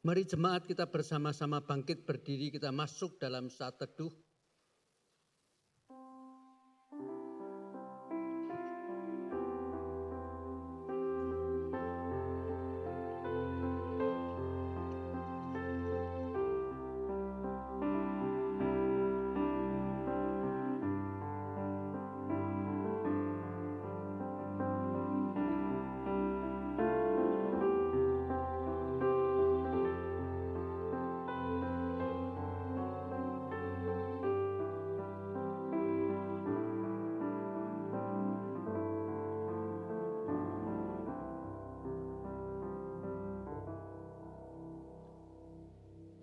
Mari jemaat kita bersama-sama bangkit berdiri, kita masuk dalam saat teduh.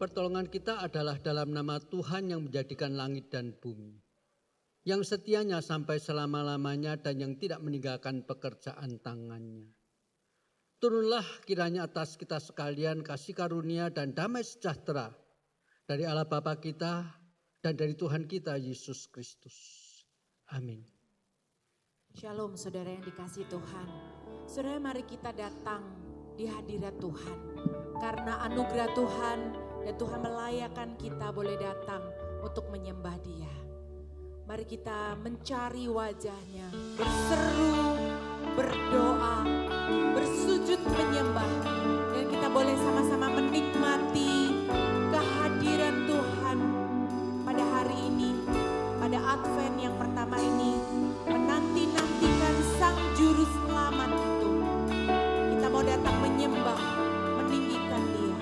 Pertolongan kita adalah dalam nama Tuhan yang menjadikan langit dan bumi, yang setianya sampai selama-lamanya dan yang tidak meninggalkan pekerjaan tangannya. Turunlah kiranya atas kita sekalian kasih karunia dan damai sejahtera dari Allah Bapa kita dan dari Tuhan kita Yesus Kristus. Amin. Shalom saudara yang dikasihi Tuhan. Saudara, mari kita datang di hadirat Tuhan. Karena anugerah Tuhan dan Tuhan melayakkan kita boleh datang untuk menyembah Dia. Mari kita mencari wajah-Nya, berseru, berdoa, bersujud menyembah. Dan kita boleh sama-sama menikmati kehadiran Tuhan pada hari ini, pada Advent yang pertama ini. Menanti-nantikan Sang Juru Selamat itu. Kita mau datang menyembah, meninggikan Dia.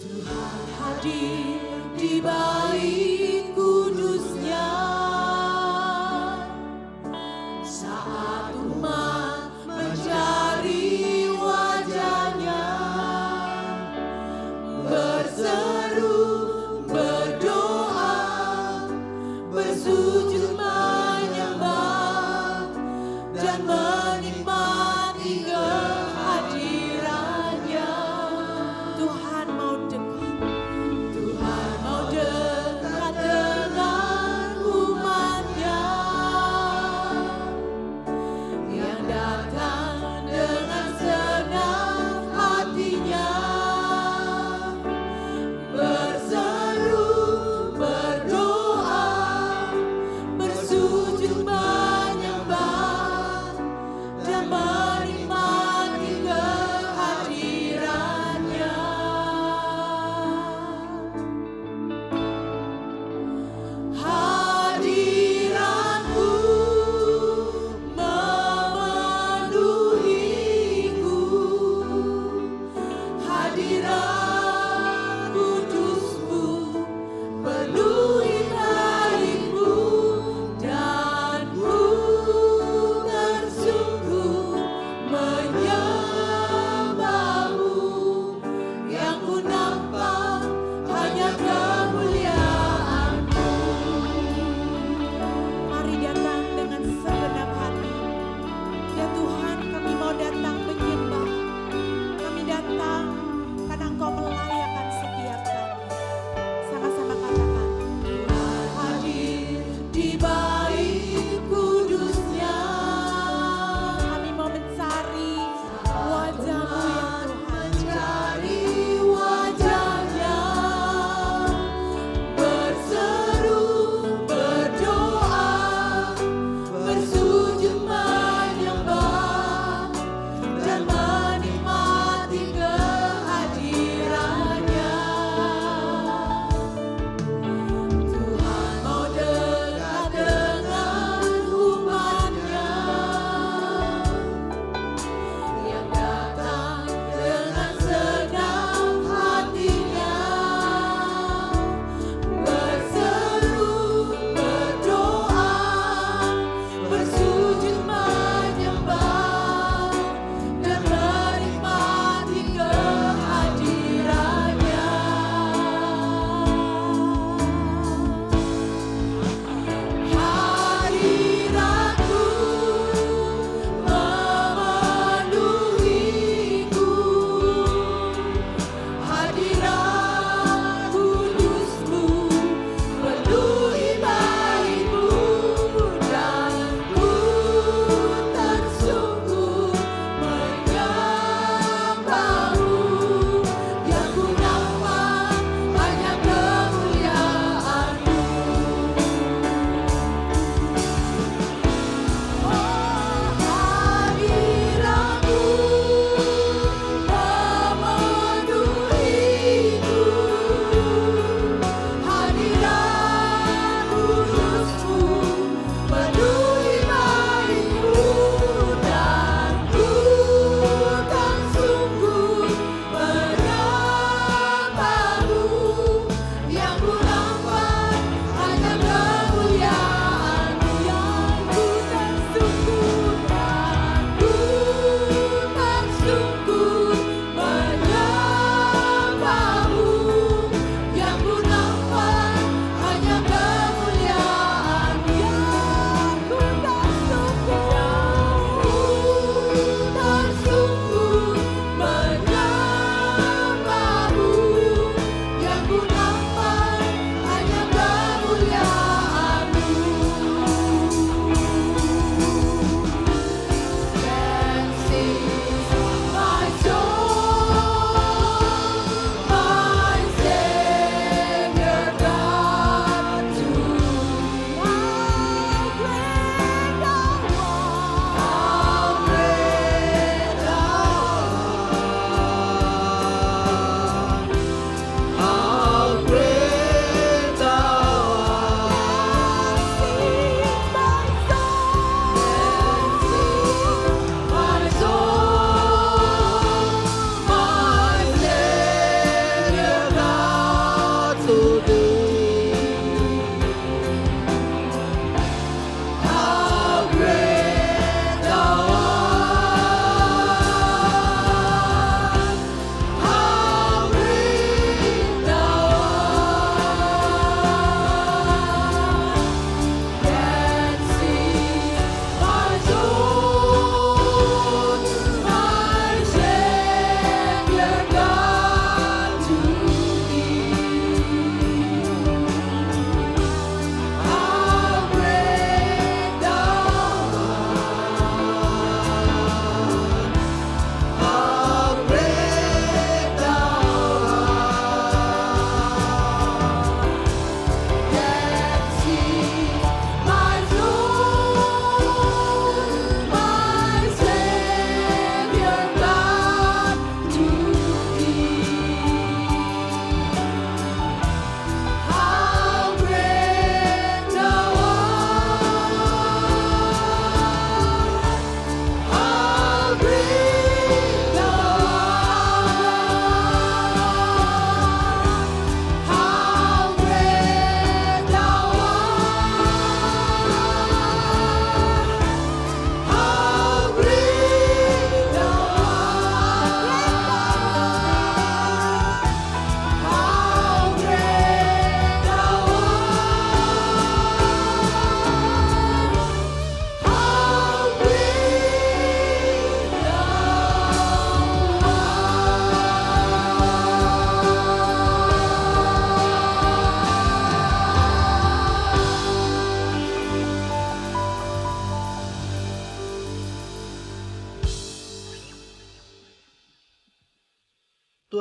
Tuhan hadir di bait kudus-Nya saat umat mencari wajah-Nya, berseru, berdoa, bersujud menyembah dan menikmati kehadiran-Nya. Tuhan mau dekat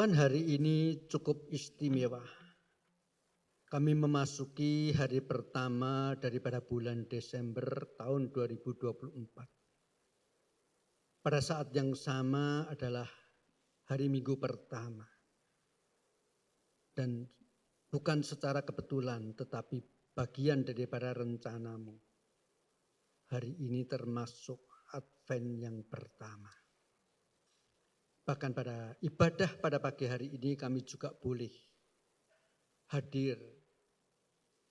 Tuhan, hari ini cukup istimewa. Kami memasuki hari pertama daripada bulan Desember tahun 2024. Pada saat yang sama adalah hari Minggu pertama. Dan bukan secara kebetulan, tetapi bagian daripada rencanamu. Hari ini termasuk Advent yang pertama. Bahkan pada ibadah pada pagi hari ini kami juga boleh hadir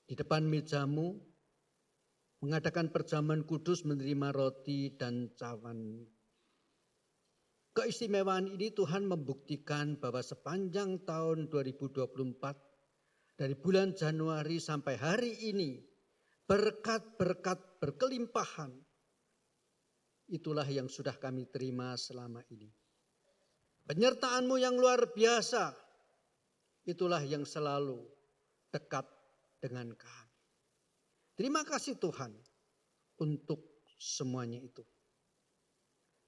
di depan mejamu, mengadakan perjamuan kudus, menerima roti dan cawan. Keistimewaan ini Tuhan membuktikan bahwa sepanjang tahun 2024, dari bulan Januari sampai hari ini, berkat-berkat berkelimpahan, itulah yang sudah kami terima selama ini. Penyertaan-Mu yang luar biasa, itulah yang selalu dekat dengan kami. Terima kasih Tuhan untuk semuanya itu.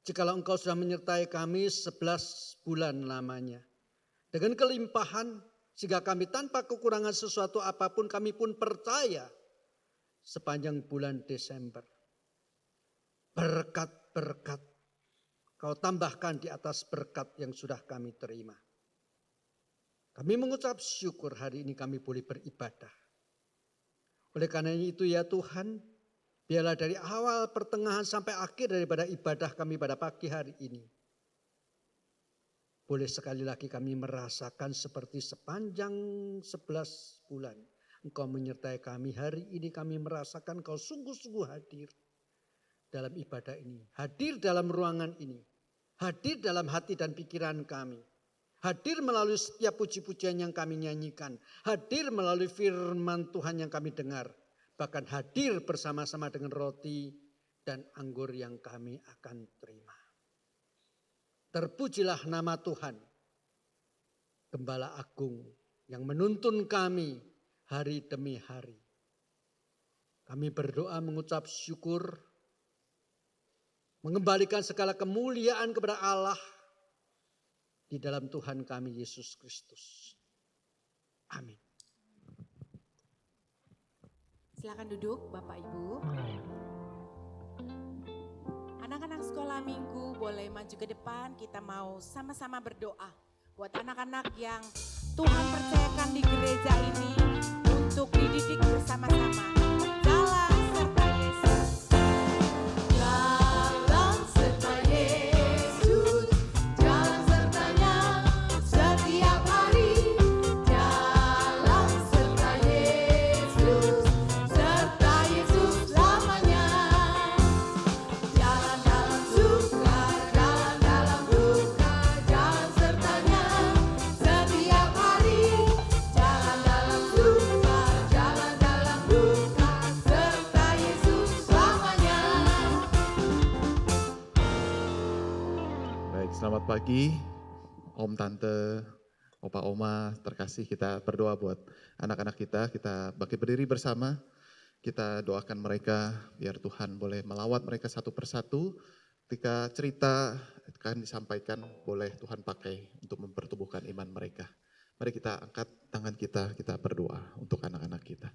Jikalau Engkau sudah menyertai kami 11 bulan lamanya, dengan kelimpahan, sehingga kami tanpa kekurangan sesuatu apapun, kami pun percaya sepanjang bulan Desember. Berkat-berkat Kau tambahkan di atas berkat yang sudah kami terima. Kami mengucap syukur hari ini kami boleh beribadah. Oleh karena itu ya Tuhan, biarlah dari awal, pertengahan sampai akhir daripada ibadah kami pada pagi hari ini, boleh sekali lagi kami merasakan seperti sepanjang 11 bulan Engkau menyertai kami. Hari ini kami merasakan Kau sungguh-sungguh hadir dalam ibadah ini, hadir dalam ruangan ini, hadir dalam hati dan pikiran kami. Hadir melalui setiap puji-pujian yang kami nyanyikan. Hadir melalui firman Tuhan yang kami dengar. Bahkan hadir bersama-sama dengan roti dan anggur yang kami akan terima. Terpujilah nama Tuhan, Gembala Agung yang menuntun kami hari demi hari. Kami berdoa mengucap syukur, mengembalikan segala kemuliaan kepada Allah di dalam Tuhan kami Yesus Kristus. Amin. Silakan duduk Bapak Ibu. Anak-anak sekolah minggu boleh maju ke depan, kita mau sama-sama berdoa. Buat anak-anak yang Tuhan percayakan di gereja ini untuk dididik bersama-sama. Jalan serta Yesus. Jalan serta Yesus, jalan sertanya setiap hari. Jalan serta Yesus, serta Yesus lamanya. Jalan dalam suka, jalan dalam duka, jalan sertanya setiap hari. Jalan dalam suka, jalan dalam duka, serta Yesus lamanya. Baik, selamat pagi Om, Tante, Opa, Oma, terkasih. Kita berdoa buat anak-anak kita. Kita bangkit berdiri bersama. Kita doakan mereka biar Tuhan boleh melawat mereka satu persatu. Ketika cerita akan disampaikan, boleh Tuhan pakai untuk mempertumbuhkan iman mereka. Mari kita angkat tangan kita berdoa untuk anak-anak kita.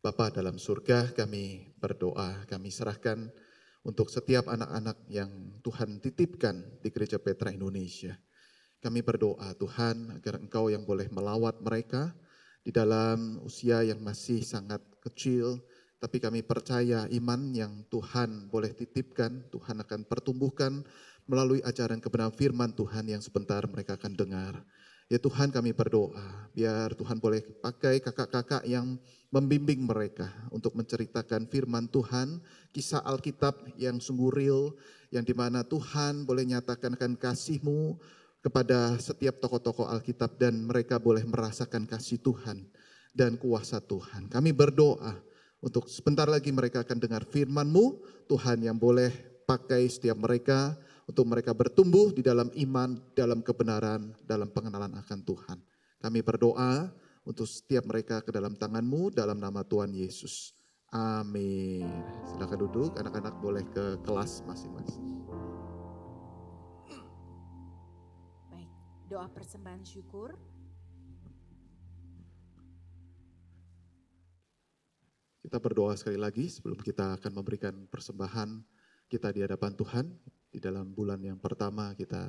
Bapa dalam surga, kami berdoa, kami serahkan untuk setiap anak-anak yang Tuhan titipkan di Gereja Petra Indonesia. Kami berdoa Tuhan agar Engkau yang boleh melawat mereka di dalam usia yang masih sangat kecil. Tapi kami percaya iman yang Tuhan boleh titipkan, Tuhan akan pertumbuhkan melalui ajaran kebenaran firman Tuhan yang sebentar mereka akan dengar. Ya Tuhan, kami berdoa biar Tuhan boleh pakai kakak-kakak yang membimbing mereka untuk menceritakan firman Tuhan, kisah Alkitab yang sungguh real, yang dimana Tuhan boleh nyatakan akan kasih-Mu kepada setiap tokoh-tokoh Alkitab dan mereka boleh merasakan kasih Tuhan dan kuasa Tuhan. Kami berdoa untuk sebentar lagi mereka akan dengar firman-Mu, Tuhan yang boleh pakai setiap mereka untuk mereka bertumbuh di dalam iman, dalam kebenaran, dalam pengenalan akan Tuhan. Kami berdoa untuk setiap mereka ke dalam tangan-Mu dalam nama Tuhan Yesus. Amin. Silakan duduk, anak-anak boleh ke kelas masing-masing. Baik, doa persembahan syukur. Kita berdoa sekali lagi sebelum kita akan memberikan persembahan kita di hadapan Tuhan. Di dalam bulan yang pertama kita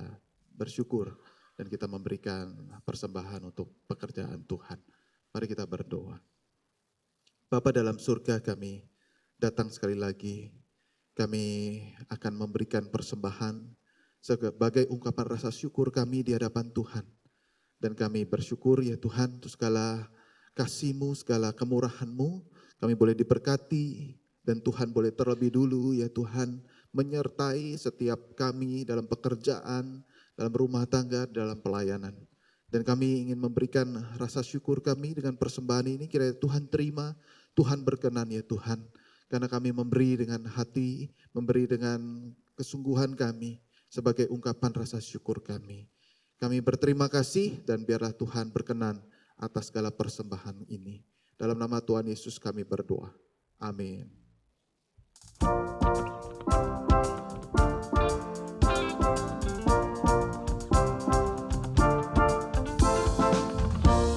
bersyukur dan kita memberikan persembahan untuk pekerjaan Tuhan. Mari kita berdoa. Bapa dalam surga, kami datang sekali lagi. Kami akan memberikan persembahan sebagai ungkapan rasa syukur kami di hadapan Tuhan. Dan kami bersyukur ya Tuhan untuk segala kasih-Mu, segala kemurahan-Mu. Kami boleh diberkati dan Tuhan boleh terlebih dulu ya Tuhan menyertai setiap kami dalam pekerjaan, dalam rumah tangga, dalam pelayanan. Dan kami ingin memberikan rasa syukur kami dengan persembahan ini, kiranya Tuhan terima, Tuhan berkenan ya Tuhan. Karena kami memberi dengan hati, memberi dengan kesungguhan kami sebagai ungkapan rasa syukur kami. Kami berterima kasih dan biarlah Tuhan berkenan atas segala persembahan ini. Dalam nama Tuhan Yesus kami berdoa. Amin.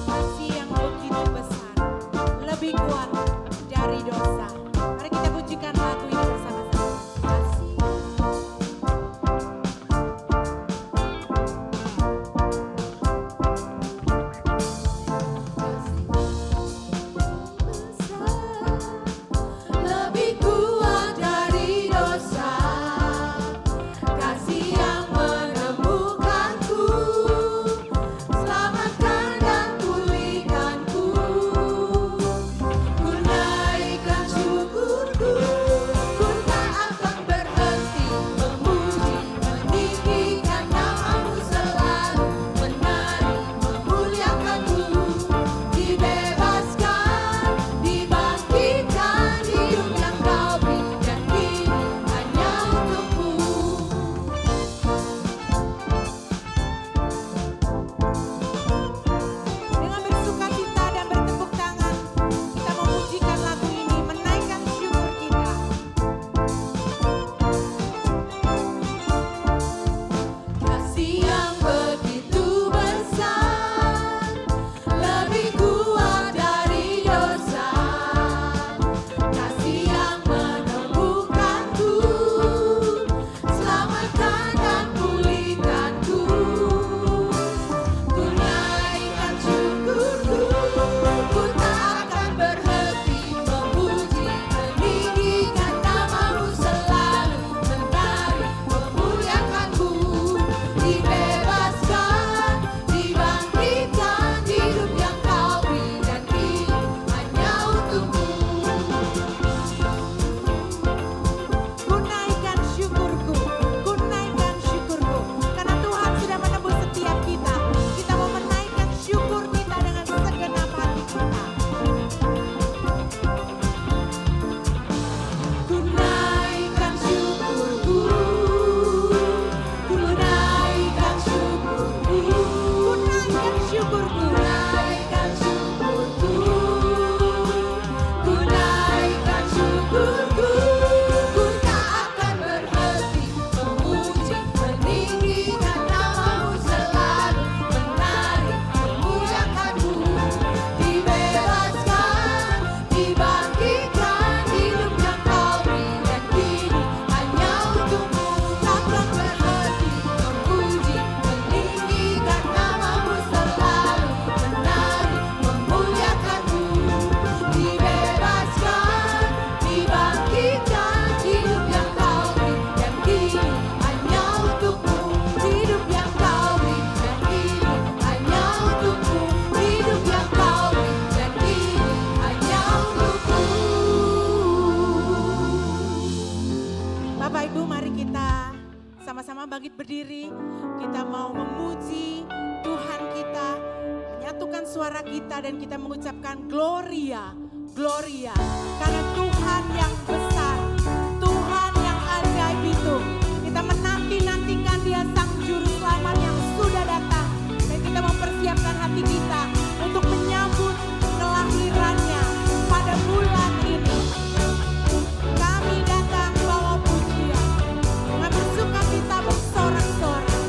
Kasih yang begitu besar, lebih kuat dari dosa. Mari kita pujikan lagu ini bersama-sama. Kasih. Lebih kuat dari dosa, kasih yang menemukanku, selamatkan dan pulihkanku. Ku naikkan syukurku, ku tak akan berhenti memuji, meninggikan nama-Mu selalu, menari, memuliakan-Mu, dibebaskan, dibangkitkan, hidup yang Kau beri dan kini hanya untuk-Mu. Dengan bersukacita dan bertepuk tangan, kita memujikan lagu ini, menaikkan syukur kita. Kasih yang begitu besar, lebih kuat dari dosa, kasih yang menemukanku, selamatkan dan pulihkanku. Ku naikkan syukurku, ku tak akan berhenti memuji, meninggikan nama-Mu selalu, menari, memuliakan-Mu, dibebaskan, dibangkitkan, hidup yang Kau beri dan kini hanya untuk-Mu. Ku naikkan syukurku, karena Tuhan sudah menebus setiap kita. Kita mau menaikkan syukur kita dengan segenap hati kita. Ku naikkan syukurku, ku naikkan syukurku, ku naikkan syukurku, naikkan syukurku, ku naikkan syukurku, ku tak akan berhenti memuji, meninggikan nama-Mu selalu, menari, memuliakan-Mu, dibebaskan, dibangkitkan, hidup yang Kau beri dan kini hanya untuk-Mu. Takkan berhenti memuji, meninggikan nama-Mu selalu, menari, memuliakan-Mu, dibebaskan, dibangkitkan, hidup yang Kau beri dan kini hanya untuk-Mu. Hidup yang Kau beri dan kini hanya untuk-Mu. Hidup yang Kau beri dan kini hanya untuk-Mu. Bapak Ibu, mari kita sama-sama bangkit berdiri. Kita mau memuji Tuhan kita, menyatukan suara kita dan kita mengucapkan Gloria, Gloria. Karena Tuhan yang besar, Tuhan yang ajaib itu. Kita menanti-nantikan Dia Sang Juru Selamat yang sudah datang. Dan kita mempersiapkan hati kita untuk menyambut kelahirannya pada bulan ini. Kami datang bawa pujian, dengan bersukacita bersorak-sorak.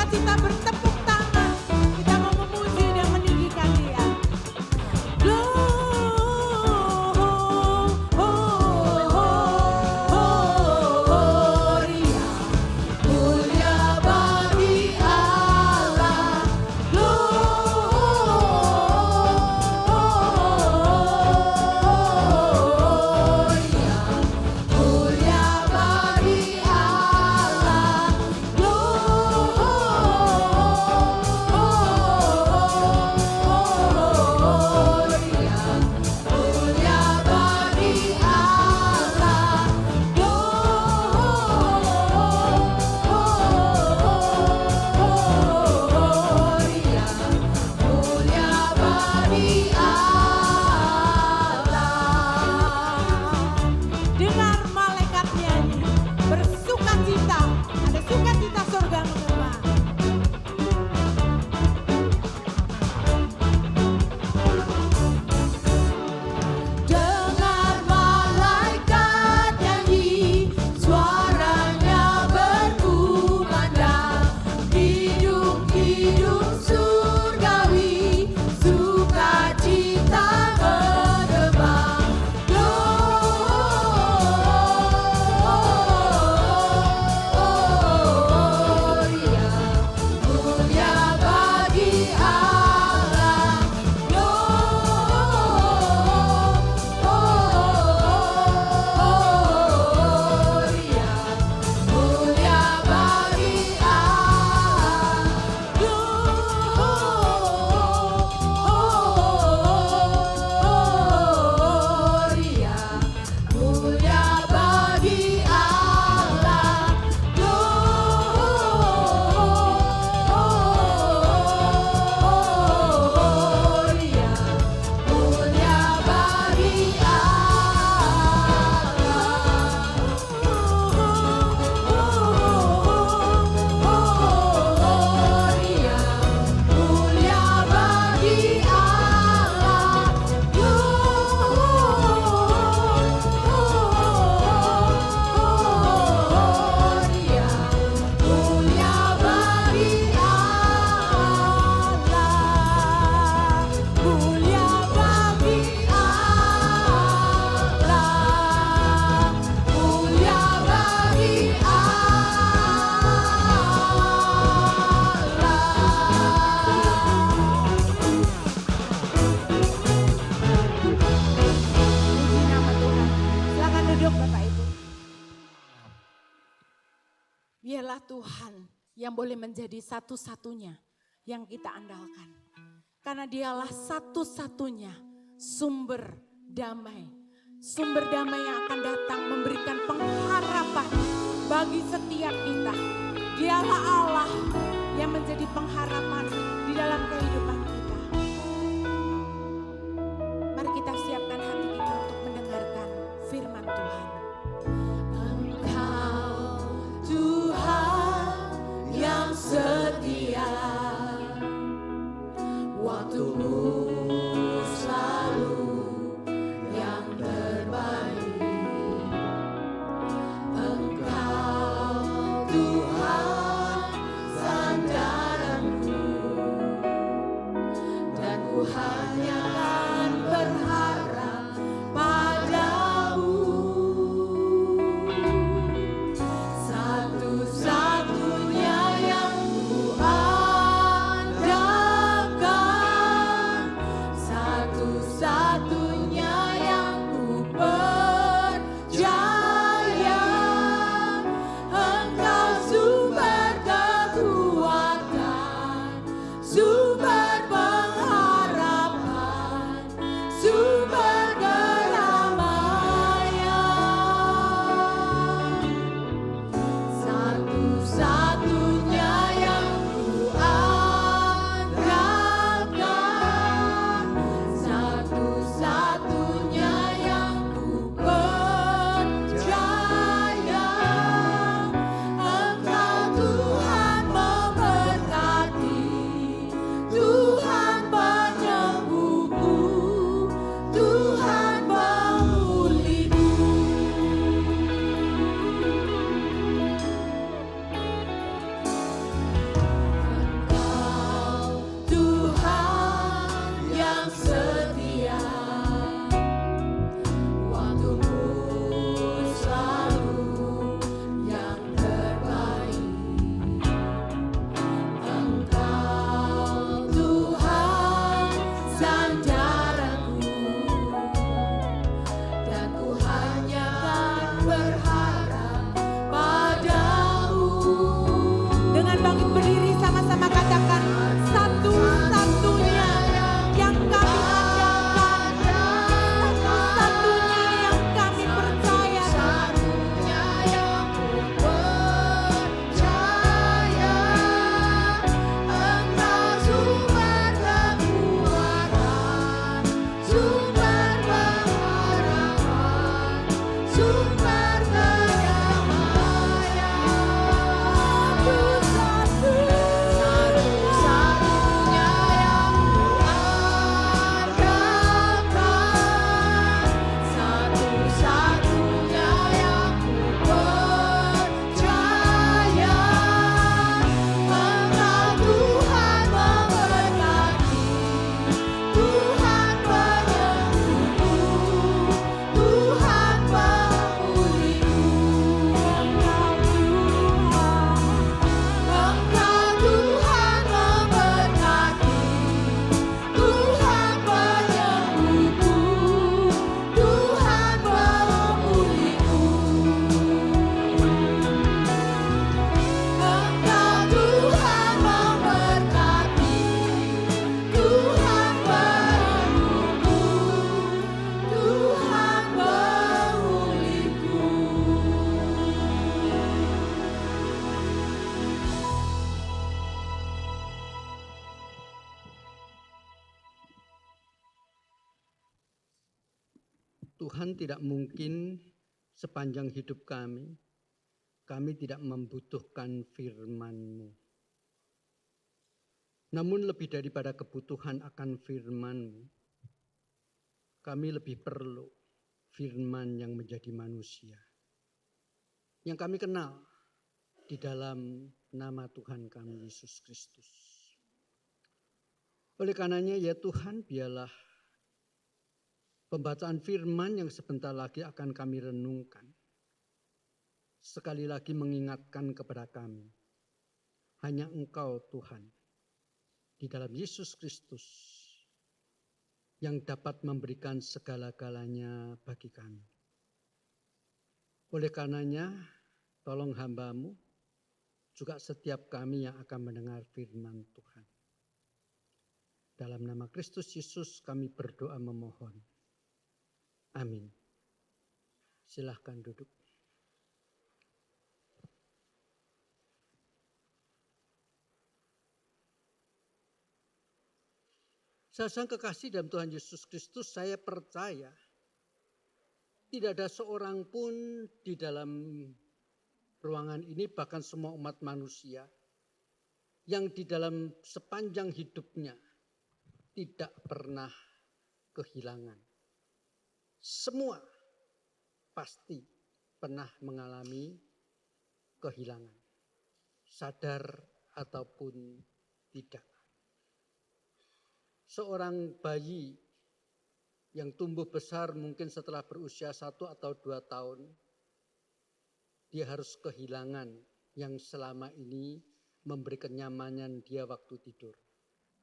bersukacita bertepuk tangan. Kita mau memuji dan meninggikan Dia. Gloria, mulia bagi Allah. Gloria, mulia bagi Allah. Dengar malaikat nyanyi, bersukacita, ada sukacita surga mengembang. Dengar malaikat nyanyi, suaranya berkumandang, hidung-hidung surgawi, sukacita mengembang. Gloria, mulia bagi Allah. Gloria, mulia bagi Allah. Gloria, mulia bagi Allah. Gloria, mulia bagi Allah. Gloria, mulia bagi Allah. Gloria, mulia bagi Allah. Mulia bagi Allah. Mulia bagi Puji nama Tuhan. Silakan duduk Bapak Ibu. Biarlah Tuhan yang boleh menjadi satu-satunya yang kita andalkan. Karena Dialah satu-satunya sumber damai. Sumber damai yang akan datang memberikan pengharapan bagi setiap kita. Dialah Allah yang menjadi pengharapan di dalam kehidupan kita. Mari kita siapkan hati kita untuk mendengarkan firman Tuhan. Engkau Tuhan yang setia, waktumu selalu yang terbaik. Engkau Tuhan Tuhan, tidak mungkin sepanjang hidup kami tidak membutuhkan firman-Mu. Namun lebih daripada kebutuhan akan firman-Mu, kami lebih perlu firman yang menjadi manusia. Yang kami kenal di dalam nama Tuhan kami Yesus Kristus. Oleh karenanya ya Tuhan, biarlah pembacaan firman yang sebentar lagi akan kami renungkan sekali lagi mengingatkan kepada kami, hanya Engkau Tuhan di dalam Yesus Kristus yang dapat memberikan segala-galanya bagi kami. Oleh karenanya, tolong hamba-Mu, juga setiap kami yang akan mendengar firman Tuhan. Dalam nama Kristus Yesus kami berdoa memohon. Amin. Silahkan duduk. Saudara kekasih dalam Tuhan Yesus Kristus, saya percaya tidak ada seorang pun di dalam ruangan ini, bahkan semua umat manusia, yang di dalam sepanjang hidupnya tidak pernah kehilangan. Semua pasti pernah mengalami kehilangan, sadar ataupun tidak. Seorang bayi yang tumbuh besar mungkin setelah berusia 1 atau 2 tahun, dia harus kehilangan yang selama ini memberi kenyamanan dia waktu tidur,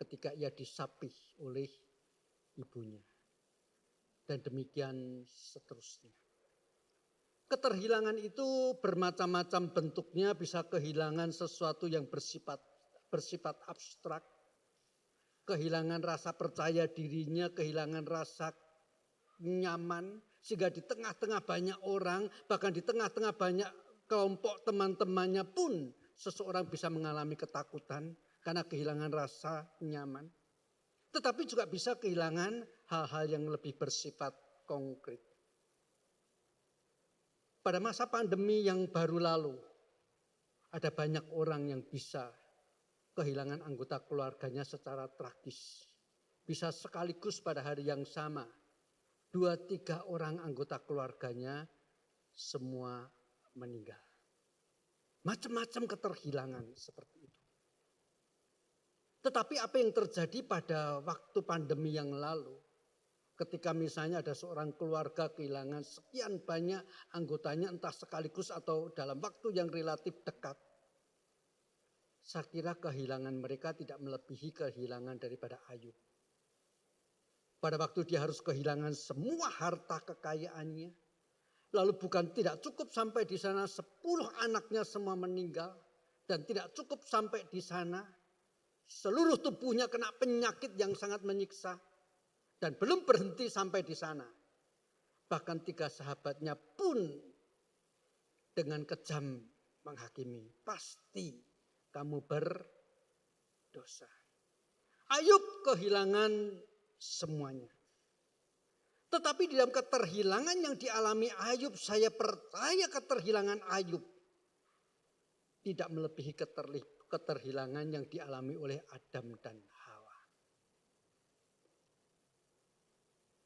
ketika ia disapih oleh ibunya. Dan demikian seterusnya. Keterhilangan itu bermacam-macam bentuknya, bisa kehilangan sesuatu yang bersifat abstrak, kehilangan rasa percaya dirinya, kehilangan rasa nyaman, sehingga di tengah-tengah banyak orang, bahkan di tengah-tengah banyak kelompok teman-temannya pun seseorang bisa mengalami ketakutan karena kehilangan rasa nyaman. Tetapi juga bisa kehilangan hal-hal yang lebih bersifat konkret. Pada masa pandemi yang baru lalu, ada banyak orang yang bisa kehilangan anggota keluarganya secara tragis. Bisa sekaligus pada hari yang sama, 2-3 orang anggota keluarganya semua meninggal. Macam-macam keterhilangan seperti itu. Tetapi apa yang terjadi pada waktu pandemi yang lalu, ketika misalnya ada seorang keluarga kehilangan sekian banyak anggotanya entah sekaligus atau dalam waktu yang relatif dekat, saya kira kehilangan mereka tidak melebihi kehilangan daripada Ayub. Pada waktu dia harus kehilangan semua harta kekayaannya, lalu bukan tidak cukup sampai di sana 10 anaknya semua meninggal, dan tidak cukup sampai di sana seluruh tubuhnya kena penyakit yang sangat menyiksa, dan belum berhenti sampai di sana. Bahkan 3 sahabatnya pun dengan kejam menghakimi, pasti kamu berdosa. Ayub kehilangan semuanya. Tetapi di dalam keterhilangan yang dialami Ayub, saya percaya keterhilangan Ayub tidak melebihi keterhilangan yang dialami oleh Adam dan Hawa.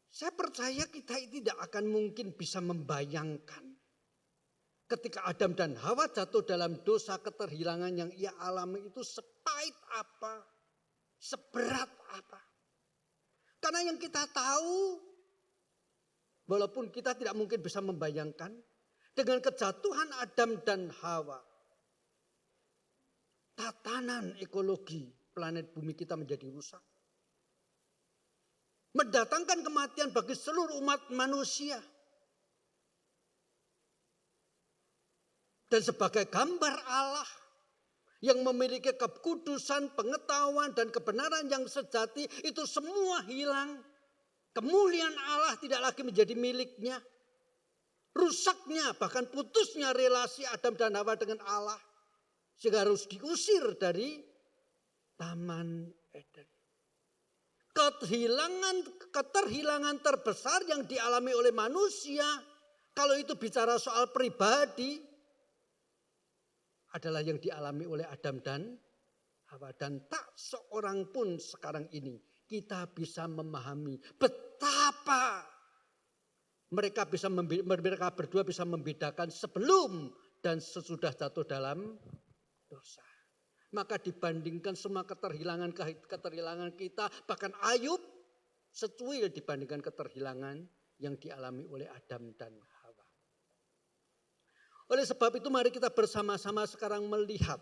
Saya percaya kita tidak akan mungkin bisa membayangkan ketika Adam dan Hawa jatuh dalam dosa, keterhilangan yang ia alami itu sepahit apa, seberat apa. Karena yang kita tahu, walaupun kita tidak mungkin bisa membayangkan, dengan kejatuhan Adam dan Hawa, tatanan ekologi planet bumi kita menjadi rusak. Mendatangkan kematian bagi seluruh umat manusia. Dan sebagai gambar Allah yang memiliki kekudusan, pengetahuan dan kebenaran yang sejati, itu semua hilang. Kemuliaan Allah tidak lagi menjadi miliknya. Rusaknya, bahkan putusnya relasi Adam dan Hawa dengan Allah, sehingga harus diusir dari Taman Eden. keterhilangan terbesar yang dialami oleh manusia, kalau itu bicara soal pribadi, adalah yang dialami oleh Adam dan Hawa. Dan tak seorang pun sekarang ini kita bisa memahami betapa mereka berdua bisa membedakan sebelum dan sesudah jatuh dalam dosa. Maka dibandingkan semua keterhilangan kita, bahkan Ayub secuil dibandingkan keterhilangan yang dialami oleh Adam dan Hawa. Oleh sebab itu mari kita bersama-sama sekarang melihat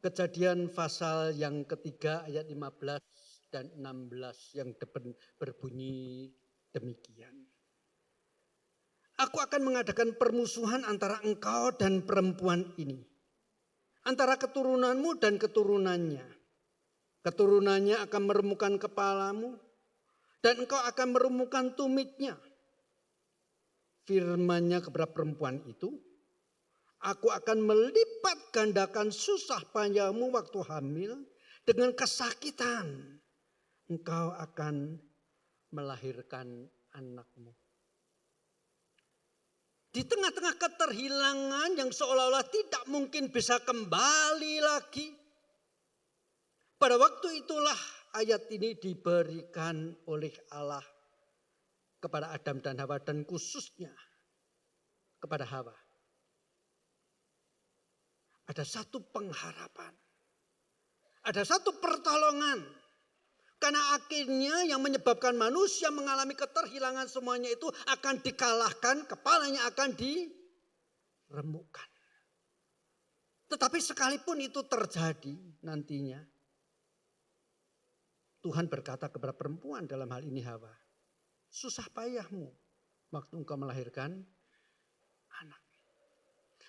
Kejadian pasal yang ketiga ayat 15 dan 16 yang berbunyi demikian. Aku akan mengadakan permusuhan antara engkau dan perempuan ini, antara keturunanmu dan keturunannya. Keturunannya akan meremukkan kepalamu dan engkau akan meremukkan tumitnya. Firman-Nya kepada perempuan itu, aku akan melipat gandakan susah payahmu waktu hamil dengan kesakitan. Engkau akan melahirkan anakmu. Di tengah-tengah keterhilangan yang seolah-olah tidak mungkin bisa kembali lagi. Pada waktu itulah ayat ini diberikan oleh Allah kepada Adam dan Hawa dan khususnya kepada Hawa. Ada satu pengharapan. Ada satu pertolongan. Karena akhirnya yang menyebabkan manusia mengalami keterhilangan semuanya itu akan dikalahkan, kepalanya akan diremukkan. Tetapi sekalipun itu terjadi nantinya, Tuhan berkata kepada perempuan dalam hal ini Hawa, susah payahmu waktu engkau melahirkan anak.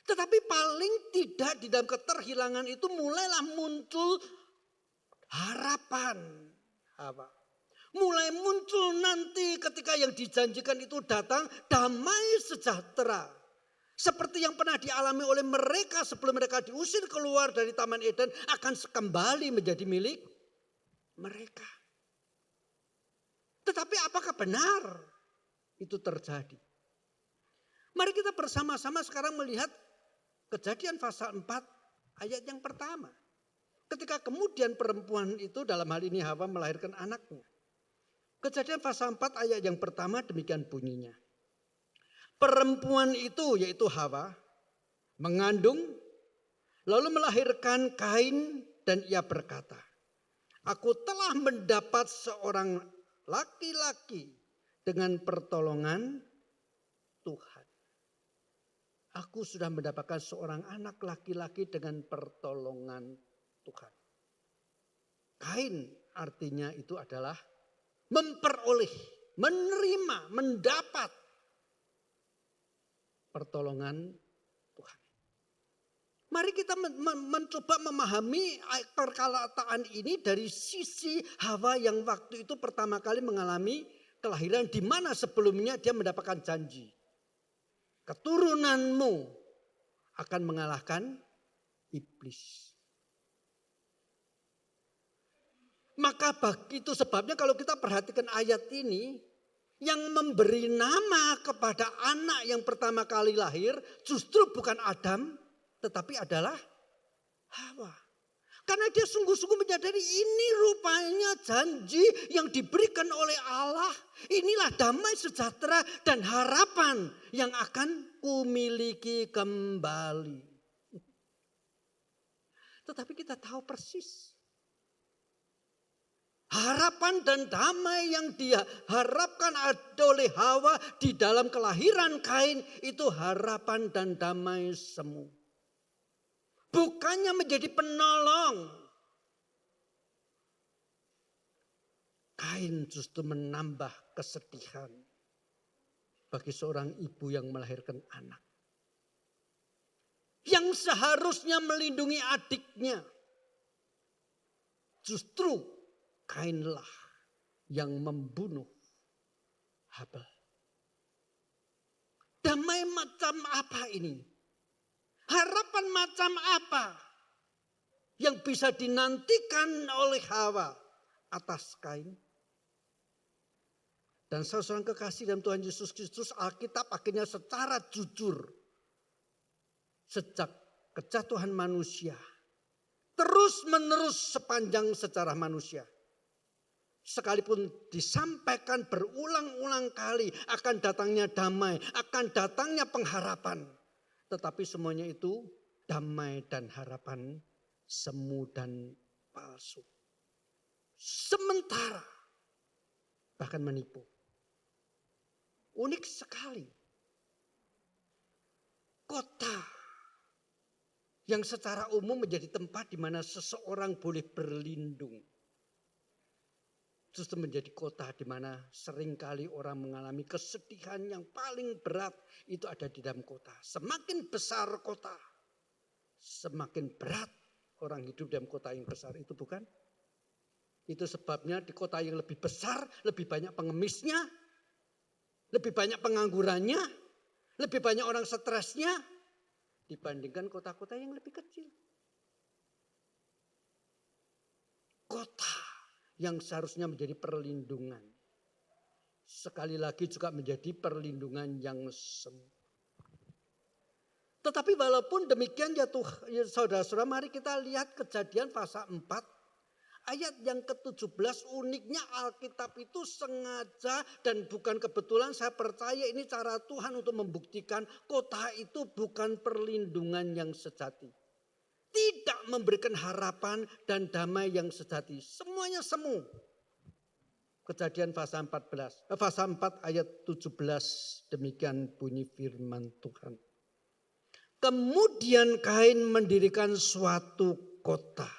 Tetapi paling tidak di dalam keterhilangan itu mulailah muncul harapan Hawa. Mulai muncul nanti ketika yang dijanjikan itu datang damai sejahtera. Seperti yang pernah dialami oleh mereka sebelum mereka diusir keluar dari Taman Eden akan kembali menjadi milik mereka. Tetapi apakah benar itu terjadi? Mari kita bersama-sama sekarang melihat Kejadian pasal 4 ayat yang pertama. Ketika kemudian perempuan itu dalam hal ini Hawa melahirkan anaknya. Kejadian pasal 4 ayat yang pertama demikian bunyinya. Perempuan itu yaitu Hawa mengandung lalu melahirkan Kain dan ia berkata, aku telah mendapat seorang laki-laki dengan pertolongan Tuhan. Aku sudah mendapatkan seorang anak laki-laki dengan pertolongan Tuhan. Kain artinya itu adalah memperoleh, menerima, mendapat pertolongan Tuhan. Mari kita mencoba memahami perkataan ini dari sisi Hawa yang waktu itu pertama kali mengalami kelahiran di mana sebelumnya dia mendapatkan janji. Keturunanmu akan mengalahkan iblis. Maka itu sebabnya kalau kita perhatikan ayat ini, yang memberi nama kepada anak yang pertama kali lahir justru bukan Adam, tetapi adalah Hawa. Karena dia sungguh-sungguh menyadari ini rupanya janji yang diberikan oleh Allah. Inilah damai sejahtera dan harapan yang akan kumiliki kembali. Tetapi kita tahu persis. Harapan dan damai yang dia harapkan oleh Hawa di dalam kelahiran Kain itu harapan dan damai semu. Bukannya menjadi penolong. Kain justru menambah kesedihan bagi seorang ibu yang melahirkan anak. Yang seharusnya melindungi adiknya. Justru Kainlah yang membunuh Habel. Damai macam apa ini? Harapan macam apa yang bisa dinantikan oleh Hawa atas Kain. Dan saudara kekasih dalam Tuhan Yesus Kristus, Alkitab akhirnya secara jujur sejak kejatuhan manusia terus menerus sepanjang sejarah manusia. Sekalipun disampaikan berulang-ulang kali akan datangnya damai, akan datangnya pengharapan. Tetapi semuanya itu damai dan harapan semu dan palsu. Sementara bahkan menipu. Unik sekali. Kota yang secara umum menjadi tempat di mana seseorang boleh berlindung. Justru menjadi kota di mana seringkali orang mengalami kesedihan yang paling berat itu ada di dalam kota. Semakin besar kota, semakin berat orang hidup dalam kota yang besar itu, bukan? Itu sebabnya di kota yang lebih besar, lebih banyak pengemisnya, lebih banyak penganggurannya, lebih banyak orang stresnya dibandingkan kota-kota yang lebih kecil. Kota yang seharusnya menjadi perlindungan, sekali lagi juga menjadi perlindungan yang semu. Tetapi walaupun demikian ya saudara-saudara, mari kita lihat Kejadian pasal 4 ayat yang ke-17. Uniknya Alkitab itu sengaja dan bukan kebetulan, saya percaya ini cara Tuhan untuk membuktikan kota itu bukan perlindungan yang sejati. Tidak memberikan harapan dan damai yang sejati. Semuanya semu. Kejadian pasal 4 ayat 17, demikian bunyi firman Tuhan. Kemudian Kain mendirikan suatu kota,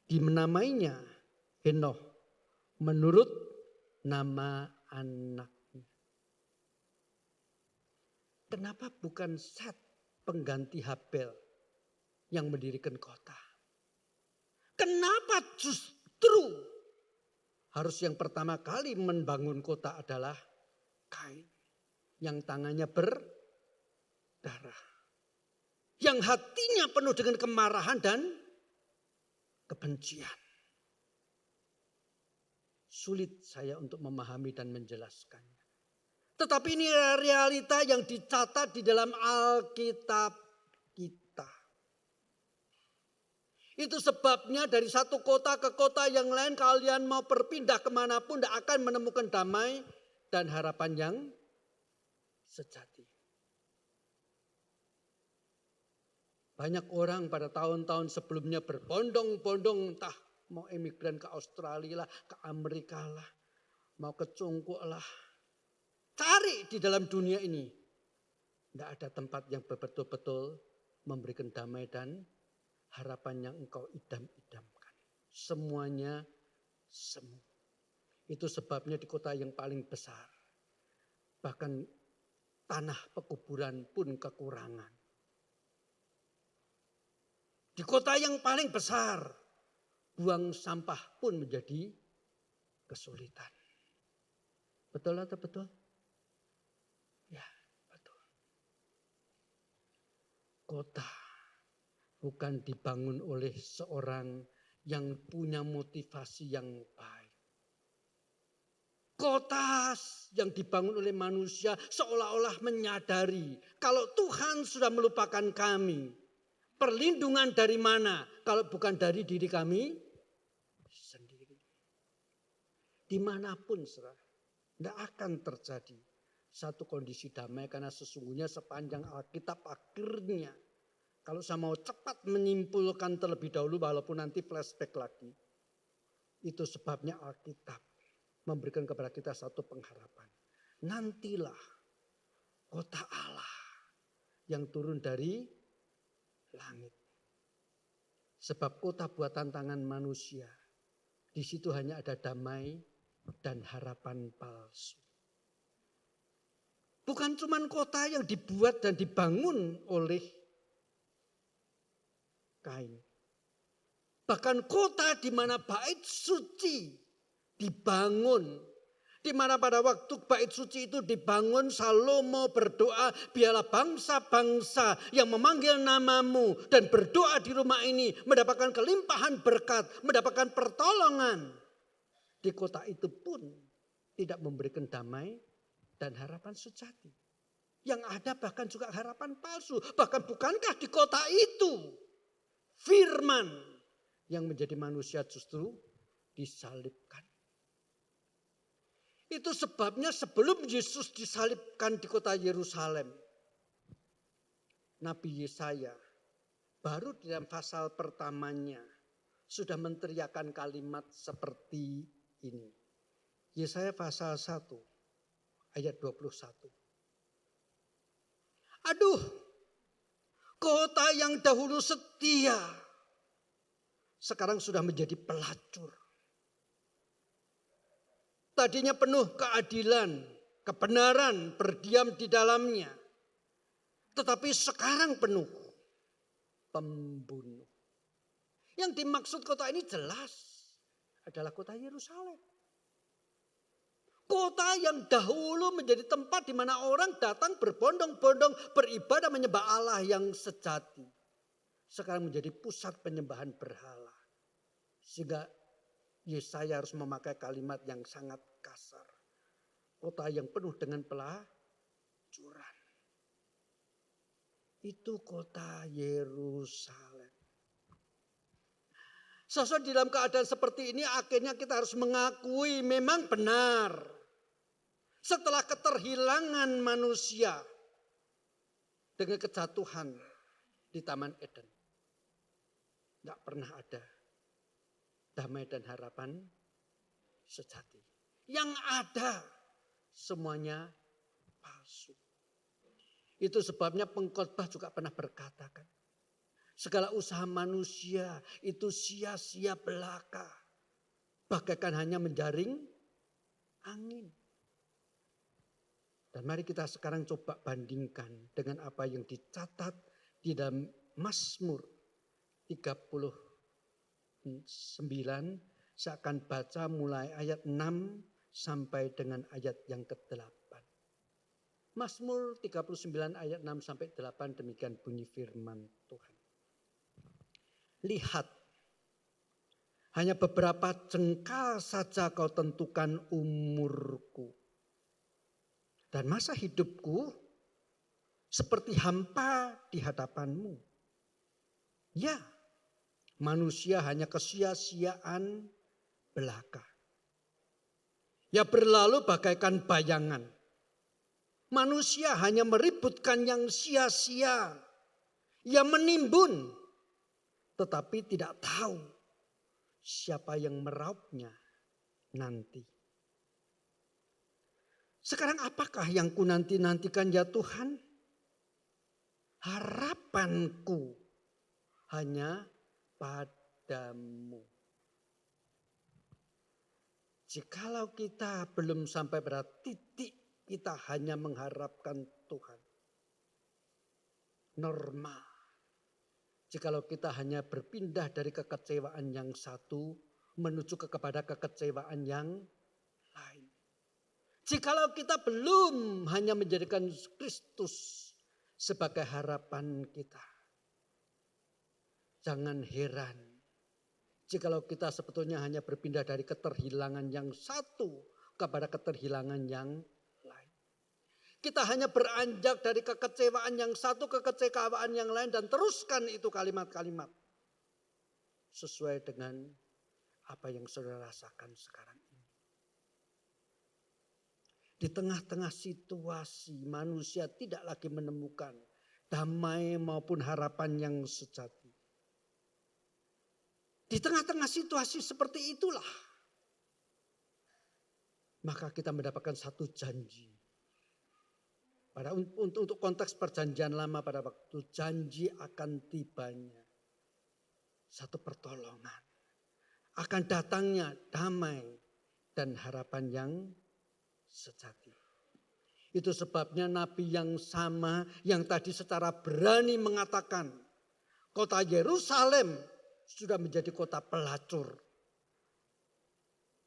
dinamainya Henoh menurut nama anaknya. Kenapa bukan Set pengganti Habel yang mendirikan kota? Kenapa justru harus yang pertama kali membangun kota adalah Kain yang tangannya berdarah, yang hatinya penuh dengan kemarahan dan kebencian. Sulit saya untuk memahami dan menjelaskannya. Tetapi ini realita yang dicatat di dalam Alkitab kita. Itu sebabnya dari satu kota ke kota yang lain, kalian mau berpindah kemanapun tidak akan menemukan damai dan harapan yang sejati. Banyak orang pada tahun-tahun sebelumnya berbondong-bondong, entah mau emigran ke Australia lah, ke Amerika lah, mau ke Cungkuk lah. Cari di dalam dunia ini. Tidak ada tempat yang betul-betul memberikan damai dan harapan yang engkau idam-idamkan. Semuanya semu. Itu sebabnya di kota yang paling besar, bahkan tanah pekuburan pun kekurangan. Di kota yang paling besar, buang sampah pun menjadi kesulitan. Betul atau betul? Ya, betul. Kota bukan dibangun oleh seorang yang punya motivasi yang baik. Kota yang dibangun oleh manusia seolah-olah menyadari kalau Tuhan sudah melupakan kami. Perlindungan dari mana kalau bukan dari diri kami sendiri. Dimanapun saudara, tidak akan terjadi satu kondisi damai, karena sesungguhnya sepanjang Alkitab akhirnya, kalau saya mau cepat menyimpulkan terlebih dahulu walaupun nanti flashback lagi, itu sebabnya Alkitab memberikan kepada kita satu pengharapan. Nantilah kota Allah yang turun dari langit. Sebab kota buatan tangan manusia, di situ hanya ada damai dan harapan palsu. Bukan cuma kota yang dibuat dan dibangun oleh Kain. Bahkan kota di mana bait suci dibangun, Di mana pada waktu bait suci itu dibangun, Salomo berdoa, biarlah bangsa-bangsa yang memanggil namamu dan berdoa di rumah ini mendapatkan kelimpahan berkat, mendapatkan pertolongan. Di kota itu pun tidak memberikan damai dan harapan sejati. Yang ada bahkan juga harapan palsu. Bahkan bukankah di kota itu firman yang menjadi manusia justru disalibkan. Itu sebabnya sebelum Yesus disalibkan di kota Yerusalem, Nabi Yesaya baru di dalam pasal pertamanya sudah menteriakan kalimat seperti ini. Yesaya pasal 1 ayat 21. Aduh, kota yang dahulu setia sekarang sudah menjadi pelacur. Tadinya penuh keadilan, kebenaran berdiam di dalamnya. Tetapi sekarang penuh pembunuh. Yang dimaksud kota ini jelas adalah kota Yerusalem. Kota yang dahulu menjadi tempat di mana orang datang berbondong-bondong beribadah menyembah Allah yang sejati. Sekarang menjadi pusat penyembahan berhala. Sehingga Yesaya harus memakai kalimat yang sangat kasar. Kota yang penuh dengan pelacuran. Itu kota Yerusalem. Sesuai di dalam keadaan seperti ini akhirnya kita harus mengakui memang benar. Setelah keterhilangan manusia dengan kejatuhan di Taman Eden. Tidak pernah ada damai dan harapan sejati. Yang ada semuanya palsu. Itu sebabnya pengkhotbah juga pernah berkatakan, segala usaha manusia itu sia-sia belaka. Bagaikan hanya menjaring angin. Dan mari kita sekarang coba bandingkan dengan apa yang dicatat di dalam Mazmur 39. Saya akan baca mulai ayat 6 sampai dengan ayat yang ke-8. Mazmur 39 ayat 6 sampai 8 demikian bunyi firman Tuhan. Lihat, hanya beberapa jengkal saja kau tentukan umurku. Dan masa hidupku seperti hampa di hadapanmu. Ya, manusia hanya kesia-siaan belaka. Ya berlalu bagaikan bayangan. Manusia hanya meributkan yang sia-sia. Ya menimbun. Tetapi tidak tahu siapa yang meraupnya nanti. Sekarang apakah yang ku nanti-nantikan ya Tuhan? Harapanku hanya padamu. Jikalau kita belum sampai pada titik kita hanya mengharapkan Tuhan. Normal. Jikalau kita hanya berpindah dari kekecewaan yang satu menuju kepada kekecewaan yang lain. Jikalau kita belum hanya menjadikan Kristus sebagai harapan kita. Jangan heran jikalau kita sebetulnya hanya berpindah dari keterhilangan yang satu kepada keterhilangan yang lain. Kita hanya beranjak dari kekecewaan yang satu ke kekecewaan yang lain dan teruskan itu kalimat-kalimat. Sesuai dengan apa yang saudara rasakan sekarang ini. Di tengah-tengah situasi manusia tidak lagi menemukan damai maupun harapan yang sejati. Di tengah-tengah situasi seperti itulah. Maka kita mendapatkan satu janji. Untuk konteks perjanjian lama pada waktu janji akan tibanya. Satu pertolongan. Akan datangnya damai dan harapan yang sejati. Itu sebabnya nabi yang sama yang tadi secara berani mengatakan kota Yerusalem sudah menjadi kota pelacur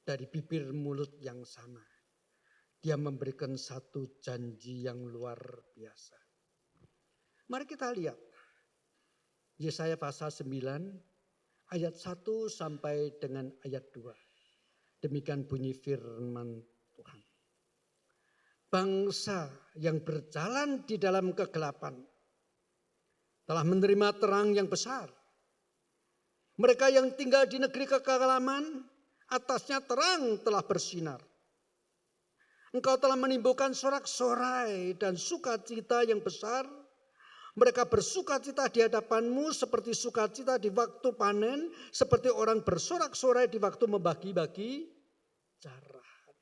dari bibir mulut yang sama. Dia memberikan satu janji yang luar biasa. Mari kita lihat. Yesaya pasal 9 ayat 1 sampai dengan ayat 2. Demikian bunyi firman Tuhan. Bangsa yang berjalan di dalam kegelapan telah menerima terang yang besar. Mereka yang tinggal di negeri kekelaman, atasnya terang telah bersinar. Engkau telah menimbulkan sorak-sorai dan sukacita yang besar. Mereka bersukacita di hadapanmu seperti sukacita di waktu panen, seperti orang bersorak-sorai di waktu membagi-bagi jarahan.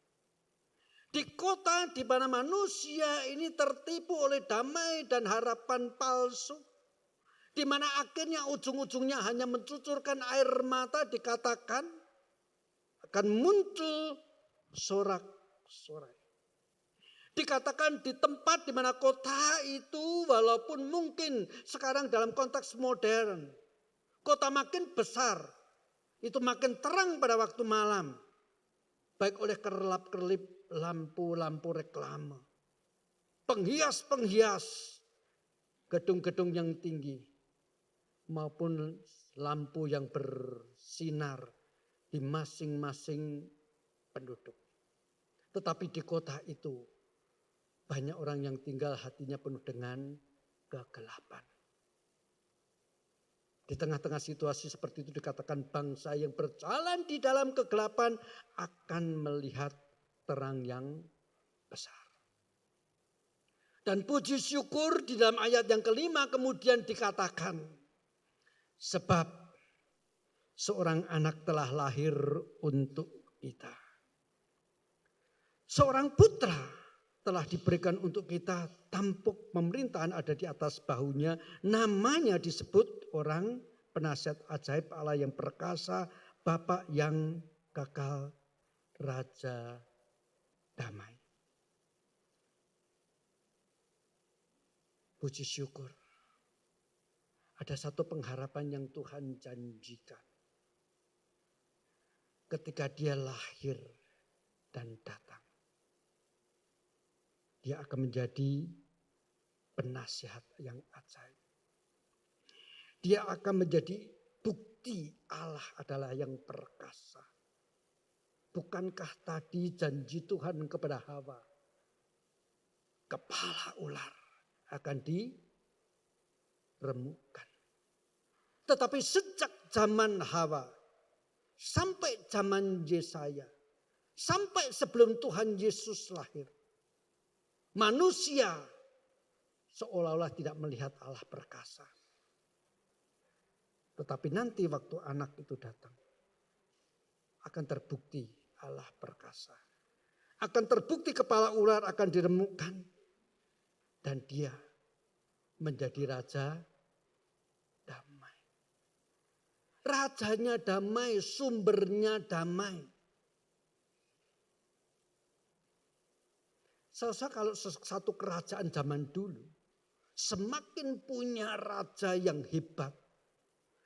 Di kota di mana manusia ini tertipu oleh damai dan harapan palsu, di mana akhirnya ujung-ujungnya hanya mencucurkan air mata, dikatakan akan muncul sorak-sorai. Dikatakan di tempat di mana kota itu walaupun mungkin sekarang dalam konteks modern, kota makin besar, itu makin terang pada waktu malam. Baik oleh kerlap-kerlip lampu-lampu reklame, penghias-penghias gedung-gedung yang tinggi, maupun lampu yang bersinar di masing-masing penduduk. Tetapi di kota itu banyak orang yang tinggal hatinya penuh dengan kegelapan. Di tengah-tengah situasi seperti itu dikatakan bangsa yang berjalan di dalam kegelapan akan melihat terang yang besar. Dan puji syukur di dalam ayat yang kelima kemudian dikatakan, sebab seorang anak telah lahir untuk kita. Seorang putra telah diberikan untuk kita, tampuk pemerintahan ada di atas bahunya. Namanya disebut orang penasihat ajaib, Allah yang perkasa, Bapa yang kekal, Raja damai. Puji syukur. Ada satu pengharapan yang Tuhan janjikan. Ketika dia lahir dan datang. Dia akan menjadi penasihat yang ajaib. Dia akan menjadi bukti Allah adalah yang perkasa. Bukankah tadi janji Tuhan kepada Hawa? Kepala ular akan diremukkan. Tetapi sejak zaman Hawa sampai zaman Yesaya, sampai sebelum Tuhan Yesus lahir, manusia seolah-olah tidak melihat Allah perkasa. Tetapi nanti waktu anak itu datang, akan terbukti Allah perkasa. Akan terbukti kepala ular akan diremukkan. Dan dia menjadi raja damai. Rajanya damai, sumbernya damai. Saya kalau satu kerajaan zaman dulu, semakin punya raja yang hebat,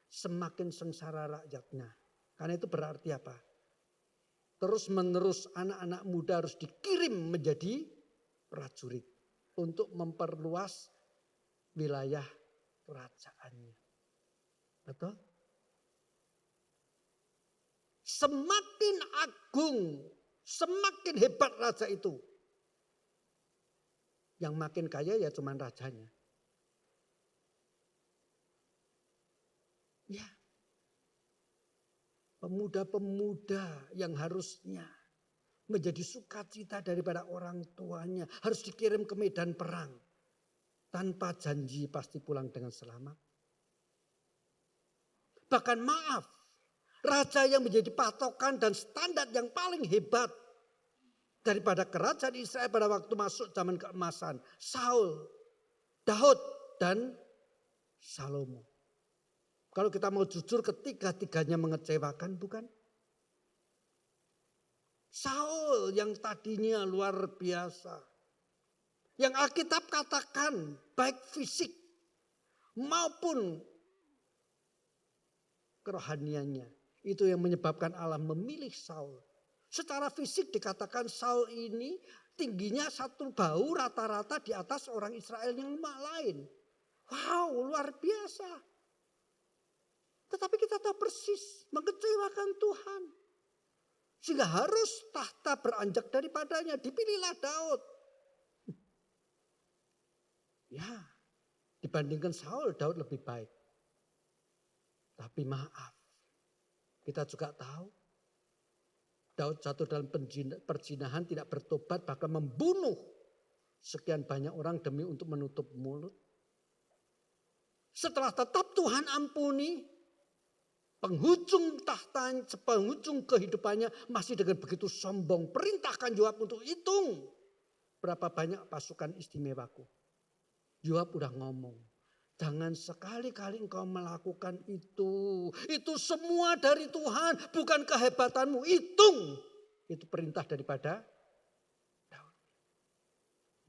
semakin sengsara rakyatnya. Karena itu berarti apa? Terus menerus anak-anak muda harus dikirim menjadi prajurit untuk memperluas wilayah kerajaannya. Betul? Semakin agung, semakin hebat raja itu. Yang makin kaya ya cuman rajanya. Ya. Pemuda-pemuda yang harusnya menjadi sukacita daripada orang tuanya harus dikirim ke medan perang. Tanpa janji pasti pulang dengan selamat. Bahkan maaf, raja yang menjadi patokan dan standar yang paling hebat daripada kerajaan Israel pada waktu masuk zaman keemasan. Saul, Daud, dan Salomo. Kalau kita mau jujur ketiga-tiganya mengecewakan bukan? Saul yang tadinya luar biasa. Yang Alkitab katakan baik fisik maupun kerohaniannya. Itu yang menyebabkan Allah memilih Saul. Secara fisik dikatakan Saul ini tingginya satu bahu rata-rata di atas orang Israel yang lain. Wow, luar biasa. Tetapi kita tahu persis mengecewakan Tuhan. Sehingga harus tahta beranjak daripadanya. Dipilihlah Daud. Ya, dibandingkan Saul, Daud lebih baik. Tapi maaf, kita juga tahu Daud jatuh dalam perzinahan, tidak bertobat, bahkan membunuh sekian banyak orang demi untuk menutup mulut. Setelah tetap Tuhan ampuni, penghujung tahtanya, penghujung kehidupannya masih dengan begitu sombong. Perintahkan Yoab untuk hitung berapa banyak pasukan istimewaku. Yoab udah ngomong, jangan sekali-kali engkau melakukan itu. Itu semua dari Tuhan, bukan kehebatanmu. Hitung. Itu perintah daripada Daud.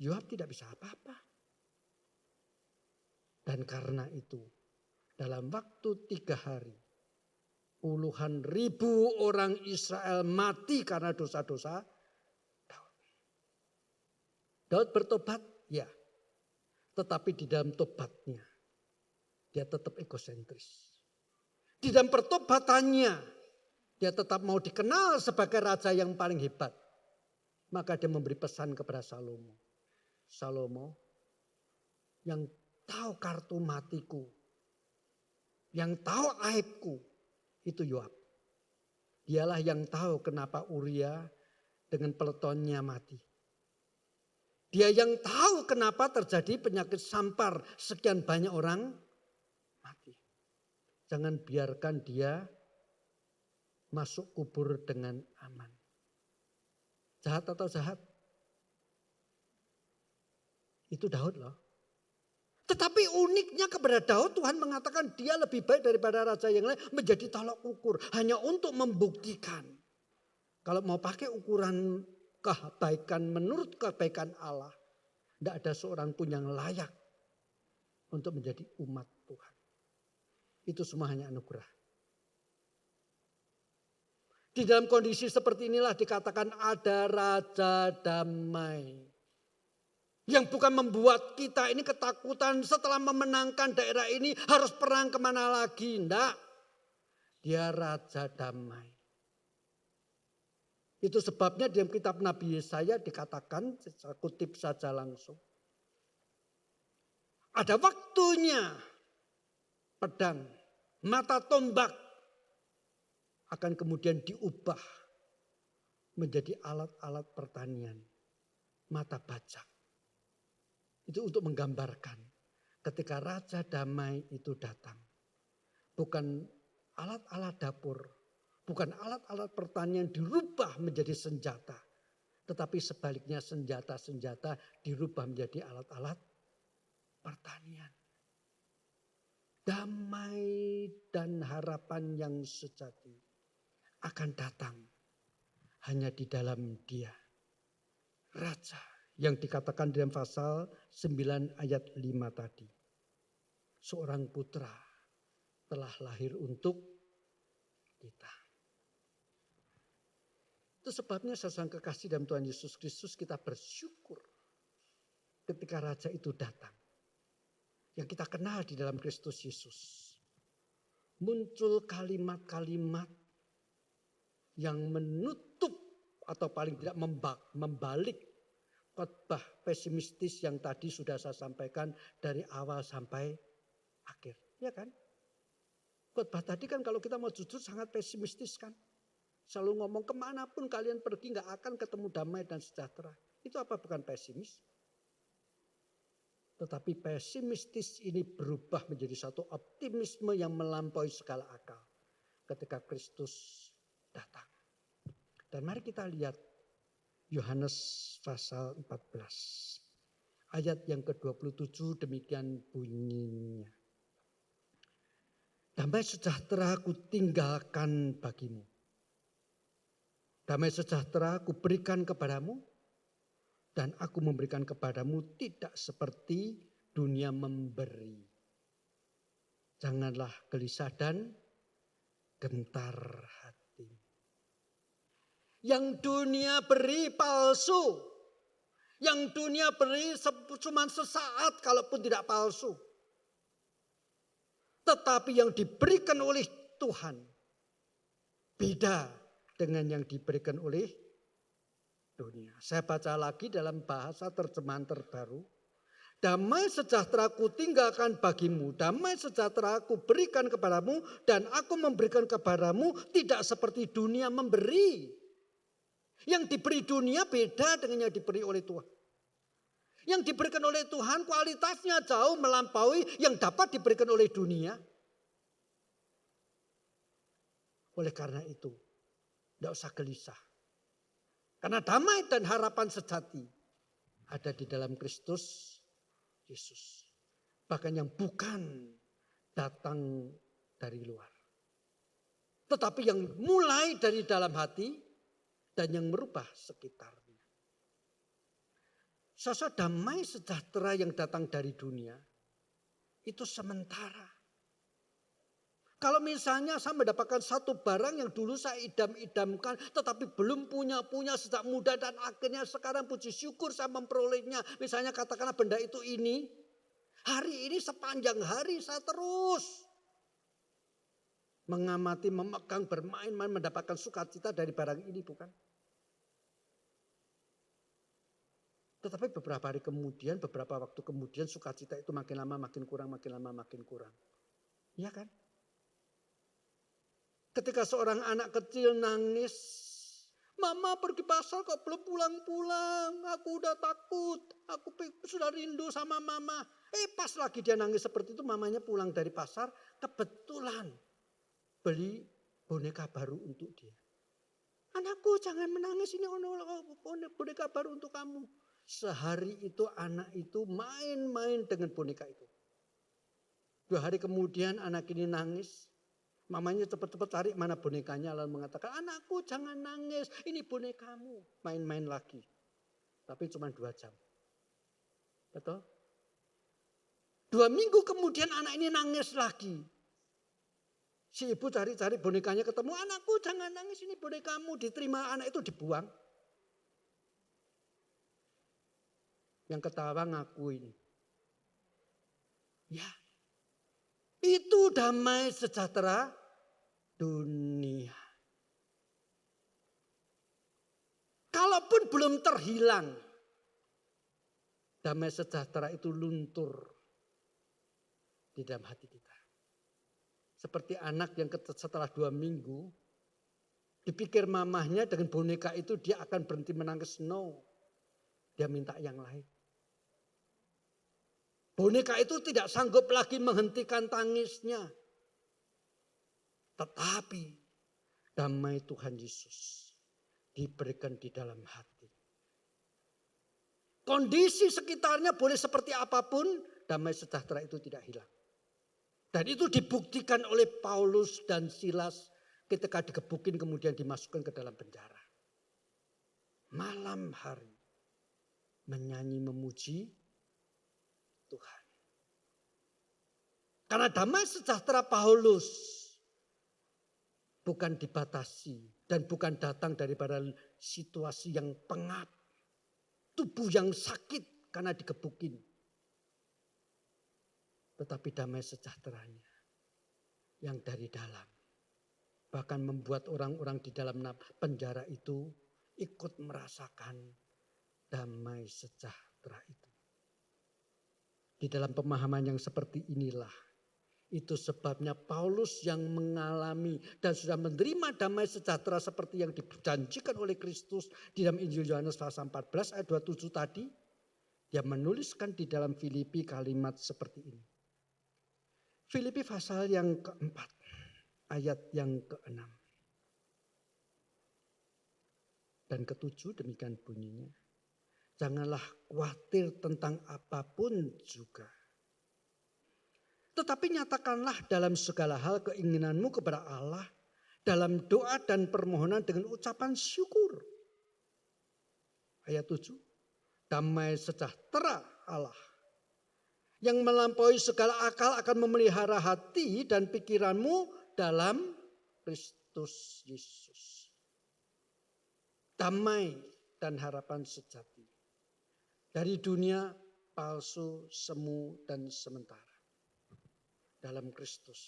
Yoab tidak bisa apa-apa. Dan karena itu, dalam waktu 3 hari, puluhan ribu orang Israel mati karena dosa-dosa Daud. Daud bertobat, ya. Tetapi di dalam tobatnya, dia tetap egosentris. Di dalam pertobatannya, dia tetap mau dikenal sebagai raja yang paling hebat. Maka dia memberi pesan kepada Salomo. Salomo yang tahu kartu matiku, yang tahu aibku, itu Yoab. Dialah yang tahu kenapa Uria dengan peletonnya mati. Dia yang tahu kenapa terjadi penyakit sampar sekian banyak orang mati. Jangan biarkan dia masuk kubur dengan aman. Jahat atau jahat? Itu Daud loh. Tetapi uniknya kepada Daud, Tuhan mengatakan dia lebih baik daripada raja yang lain, menjadi tolak ukur. Hanya untuk membuktikan. Kalau mau pakai ukuran kebaikan menurut kebaikan Allah, tidak ada seorang pun yang layak untuk menjadi umat Tuhan. Itu semua hanya anugerah. Di dalam kondisi seperti inilah dikatakan ada raja damai. Yang bukan membuat kita ini ketakutan setelah memenangkan daerah ini harus perang kemana lagi. Tidak. Dia raja damai. Itu sebabnya di dalam kitab Nabi Yesaya dikatakan, saya kutip saja langsung. Ada waktunya pedang, mata tombak akan kemudian diubah menjadi alat-alat pertanian, mata bajak. Itu untuk menggambarkan ketika Raja Damai itu datang. Bukan alat-alat dapur, bukan alat-alat pertanian dirubah menjadi senjata. Tetapi sebaliknya senjata-senjata dirubah menjadi alat-alat pertanian. Damai dan harapan yang sejati akan datang hanya di dalam Dia. Raja yang dikatakan dalam pasal 9 ayat 5 tadi. Seorang putra telah lahir untuk kita. Itu sebabnya saudara kekasih dalam Tuhan Yesus Kristus, kita bersyukur ketika Raja itu datang. Yang kita kenal di dalam Kristus Yesus. Muncul kalimat-kalimat yang menutup atau paling tidak membalik khotbah pesimistis yang tadi sudah saya sampaikan dari awal sampai akhir. Ya kan? Khotbah tadi kan kalau kita mau jujur sangat pesimistis kan. Selalu ngomong kemanapun kalian pergi gak akan ketemu damai dan sejahtera. Itu apa bukan pesimis? Tetapi pesimistis ini berubah menjadi satu optimisme yang melampaui segala akal. Ketika Kristus datang. Dan mari kita lihat Yohanes pasal 14. Ayat yang ke-27 demikian bunyinya. Damai sejahtera ku tinggalkan bagimu. Damai sejahtera ku berikan kepadamu. Dan aku memberikan kepadamu tidak seperti dunia memberi. Janganlah gelisah dan gentar hati. Yang dunia beri palsu. Yang dunia beri cuma sesaat kalaupun tidak palsu. Tetapi yang diberikan oleh Tuhan beda dengan yang diberikan oleh dunia. Saya baca lagi dalam bahasa terjemahan terbaru. Damai sejahteraku tinggalkan bagimu, damai sejahteraku berikan kepadamu, dan aku memberikan kepadamu tidak seperti dunia memberi. Yang diberi dunia beda dengan yang diberi oleh Tuhan. Yang diberikan oleh Tuhan kualitasnya jauh melampaui yang dapat diberikan oleh dunia. Oleh karena itu, tidak usah gelisah. Karena damai dan harapan sejati ada di dalam Kristus Yesus. Bahkan yang bukan datang dari luar. Tetapi yang mulai dari dalam hati dan yang merubah sekitarnya. Sosok damai sejahtera yang datang dari dunia itu sementara. Kalau misalnya saya mendapatkan satu barang yang dulu saya idam-idamkan tetapi belum punya sejak muda dan akhirnya sekarang puji syukur saya memperolehnya. Misalnya katakanlah benda itu ini. Hari ini sepanjang hari saya terus mengamati, memegang, bermain-main, mendapatkan sukacita dari barang ini, bukan? Tetapi beberapa hari kemudian, beberapa waktu kemudian sukacita itu makin lama makin kurang, makin lama makin kurang. Iya kan? Ketika seorang anak kecil nangis, mama pergi pasar kok belum pulang-pulang, aku udah takut, aku sudah rindu sama mama. Pas lagi dia nangis seperti itu, mamanya pulang dari pasar, kebetulan beli boneka baru untuk dia. Anakku jangan menangis, ini boneka baru untuk kamu. Sehari itu anak itu main-main dengan boneka itu. 2 hari kemudian anak ini nangis. Mamanya cepat-cepat cari mana bonekanya lalu mengatakan, anakku jangan nangis, ini bonekamu. Main-main lagi. Tapi cuma 2 jam. Betul? 2 minggu kemudian anak ini nangis lagi. Si ibu cari-cari bonekanya ketemu, anakku jangan nangis, ini bonekamu. Diterima anak itu dibuang. Yang ketawa ngakuin. Ya, itu damai sejahtera dunia. Kalaupun belum terhilang, damai sejahtera itu luntur di dalam hati kita. Seperti anak yang setelah 2 minggu, dipikir mamahnya dengan boneka itu dia akan berhenti menangis. No, dia minta yang lain. Boneka itu tidak sanggup lagi menghentikan tangisnya. Tetapi damai Tuhan Yesus diberikan di dalam hati. Kondisi sekitarnya boleh seperti apapun, damai sejahtera itu tidak hilang. Dan itu dibuktikan oleh Paulus dan Silas ketika digebukin kemudian dimasukkan ke dalam penjara. Malam hari menyanyi memuji Tuhan. Karena damai sejahtera Paulus bukan dibatasi dan bukan datang daripada situasi yang pengap. Tubuh yang sakit karena digebukin. Tetapi damai sejahteranya yang dari dalam. Bahkan membuat orang-orang di dalam penjara itu ikut merasakan damai sejahtera itu. Di dalam pemahaman yang seperti inilah, itu sebabnya Paulus yang mengalami dan sudah menerima damai sejahtera seperti yang dijanjikan oleh Kristus di dalam Injil Yohanes pasal 14 ayat 27 tadi. Dia menuliskan di dalam Filipi kalimat seperti ini. Filipi pasal yang keempat, ayat yang ke-6. Dan ke-7 demikian bunyinya. Janganlah khawatir tentang apapun juga. Tetapi nyatakanlah dalam segala hal keinginanmu kepada Allah. Dalam doa dan permohonan dengan ucapan syukur. Ayat 7. Damai sejahtera Allah yang melampaui segala akal akan memelihara hati dan pikiranmu dalam Kristus Yesus. Damai dan harapan sejati. Dari dunia palsu, semu, dan sementara. Dalam Kristus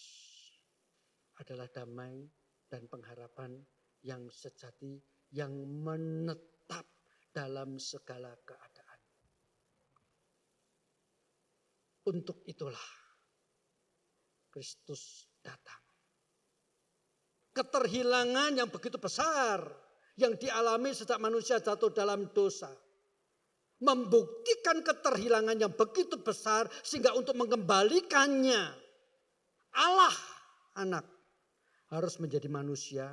adalah damai dan pengharapan yang sejati, yang menetap dalam segala keadaan. Untuk itulah Kristus datang. Keterhilangan yang begitu besar yang dialami sejak manusia jatuh dalam dosa. Membuktikan keterhilangan yang begitu besar sehingga untuk mengembalikannya Allah anak harus menjadi manusia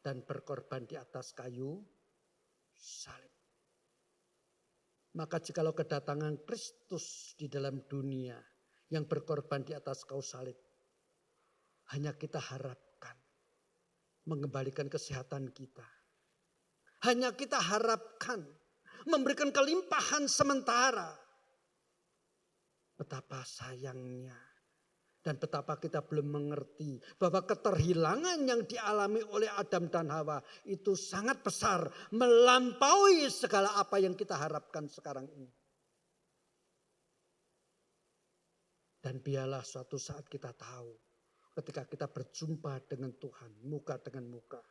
dan berkorban di atas kayu salib. Maka jikalau kedatangan Kristus di dalam dunia yang berkorban di atas kayu salib, hanya kita harapkan mengembalikan kesehatan kita. Hanya kita harapkan memberikan kelimpahan sementara. Betapa sayangnya dan betapa kita belum mengerti bahwa keterhilangan yang dialami oleh Adam dan Hawa itu sangat besar, melampaui segala apa yang kita harapkan sekarang ini. Dan biarlah suatu saat kita tahu ketika kita berjumpa dengan Tuhan muka dengan muka,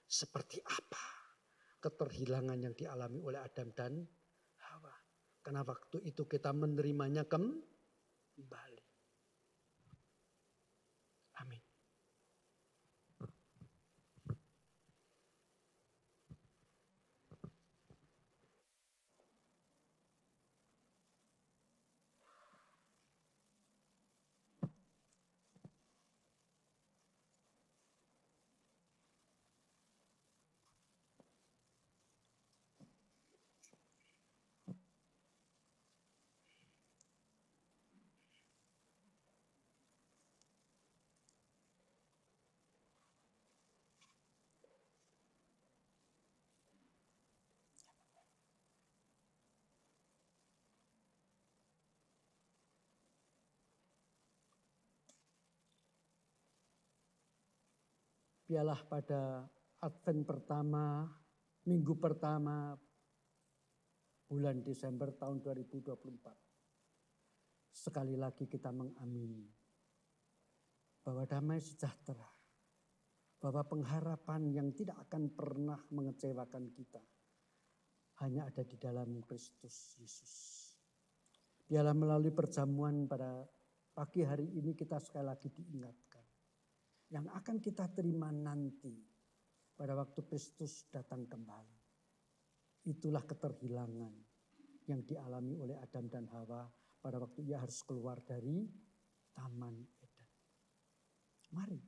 seperti apa keterhilangan yang dialami oleh Adam dan Hawa. Karena waktu itu kita menerimanya kembali. Amin. Biarlah pada Advent pertama, minggu pertama bulan Desember tahun 2024. Sekali lagi kita mengamini bahwa damai sejahtera, bahwa pengharapan yang tidak akan pernah mengecewakan kita hanya ada di dalam Kristus Yesus. Biarlah melalui perjamuan pada pagi hari ini kita sekali lagi diingatkan. Yang akan kita terima nanti pada waktu Kristus datang kembali. Itulah keterhilangan yang dialami oleh Adam dan Hawa pada waktu ia harus keluar dari Taman Eden. Mari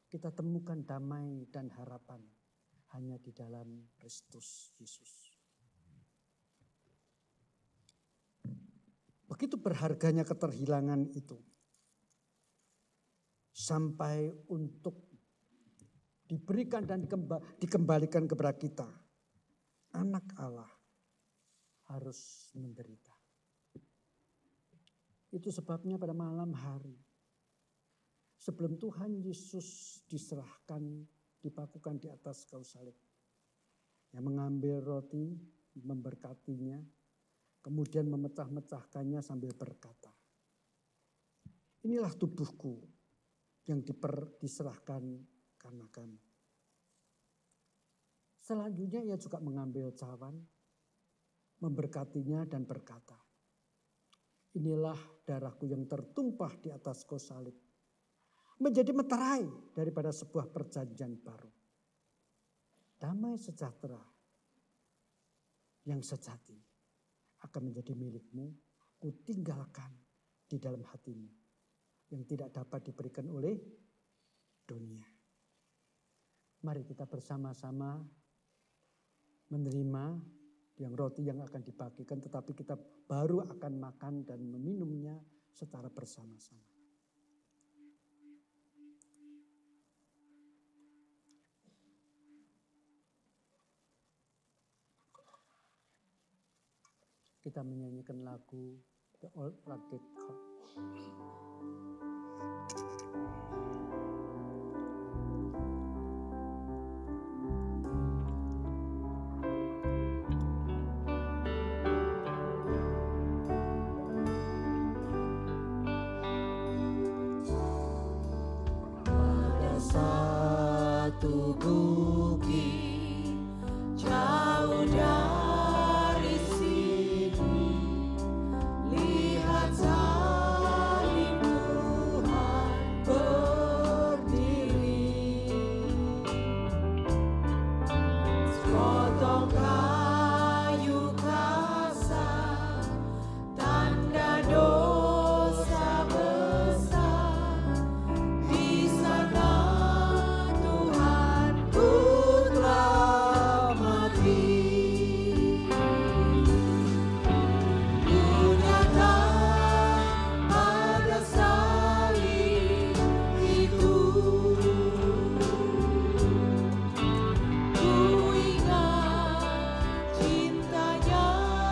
kita temukan damai dan harapan hanya di dalam Kristus Yesus. Begitu berharganya keterhilangan itu. Sampai untuk diberikan dan dikembalikan kepada kita. Anak Allah harus menderita. Itu sebabnya pada malam hari. Sebelum Tuhan Yesus diserahkan, dipakukan di atas kayu salib. Yang mengambil roti, memberkatinya. Kemudian memecah-mecahkannya sambil berkata. Inilah tubuhku yang diserahkan karena kamu. Selanjutnya ia juga mengambil cawan, memberkatinya dan berkata, inilah darahku yang tertumpah di atas kayu salib, menjadi meterai daripada sebuah perjanjian baru. Damai sejahtera yang sejati akan menjadi milikmu, kutinggalkan di dalam hatimu. Yang tidak dapat diberikan oleh dunia. Mari kita bersama-sama menerima yang roti yang akan dibagikan, tetapi kita baru akan makan dan meminumnya secara bersama-sama. Kita menyanyikan lagu The Old Rugged Cross. tubuhku jauh dari sini, lihat salib Tuhan berdiri, sepotong kayu kasar, tanda dosa besar, di sana Tuhanku telah mati. Nyata pada salib itu, ku ingat cintanya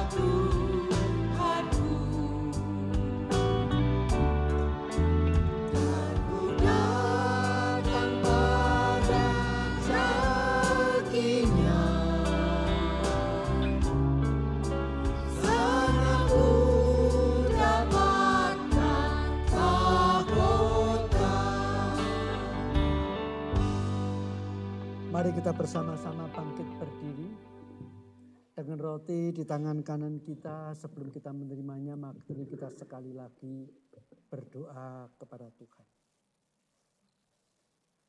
Tuhanku, dan ku datang pada kakinya, sana ku dapatkan mahkota. Mari kita bersama-sama bangkit berdiri. Dengan roti di tangan kanan kita, sebelum kita menerimanya, mari kita sekali lagi berdoa kepada Tuhan.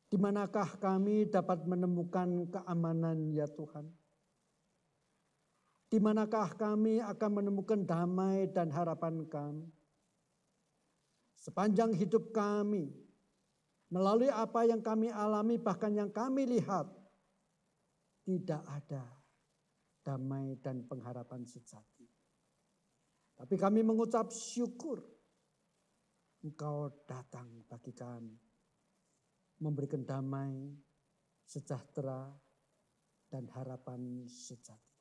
Di manakah kami dapat menemukan keamanan ya Tuhan? Di manakah kami akan menemukan damai dan harapan kami? Sepanjang hidup kami, melalui apa yang kami alami, bahkan yang kami lihat, tidak ada damai dan pengharapan sejati. Tapi kami mengucap syukur Engkau datang bagi kami, memberikan damai, sejahtera, dan harapan sejati.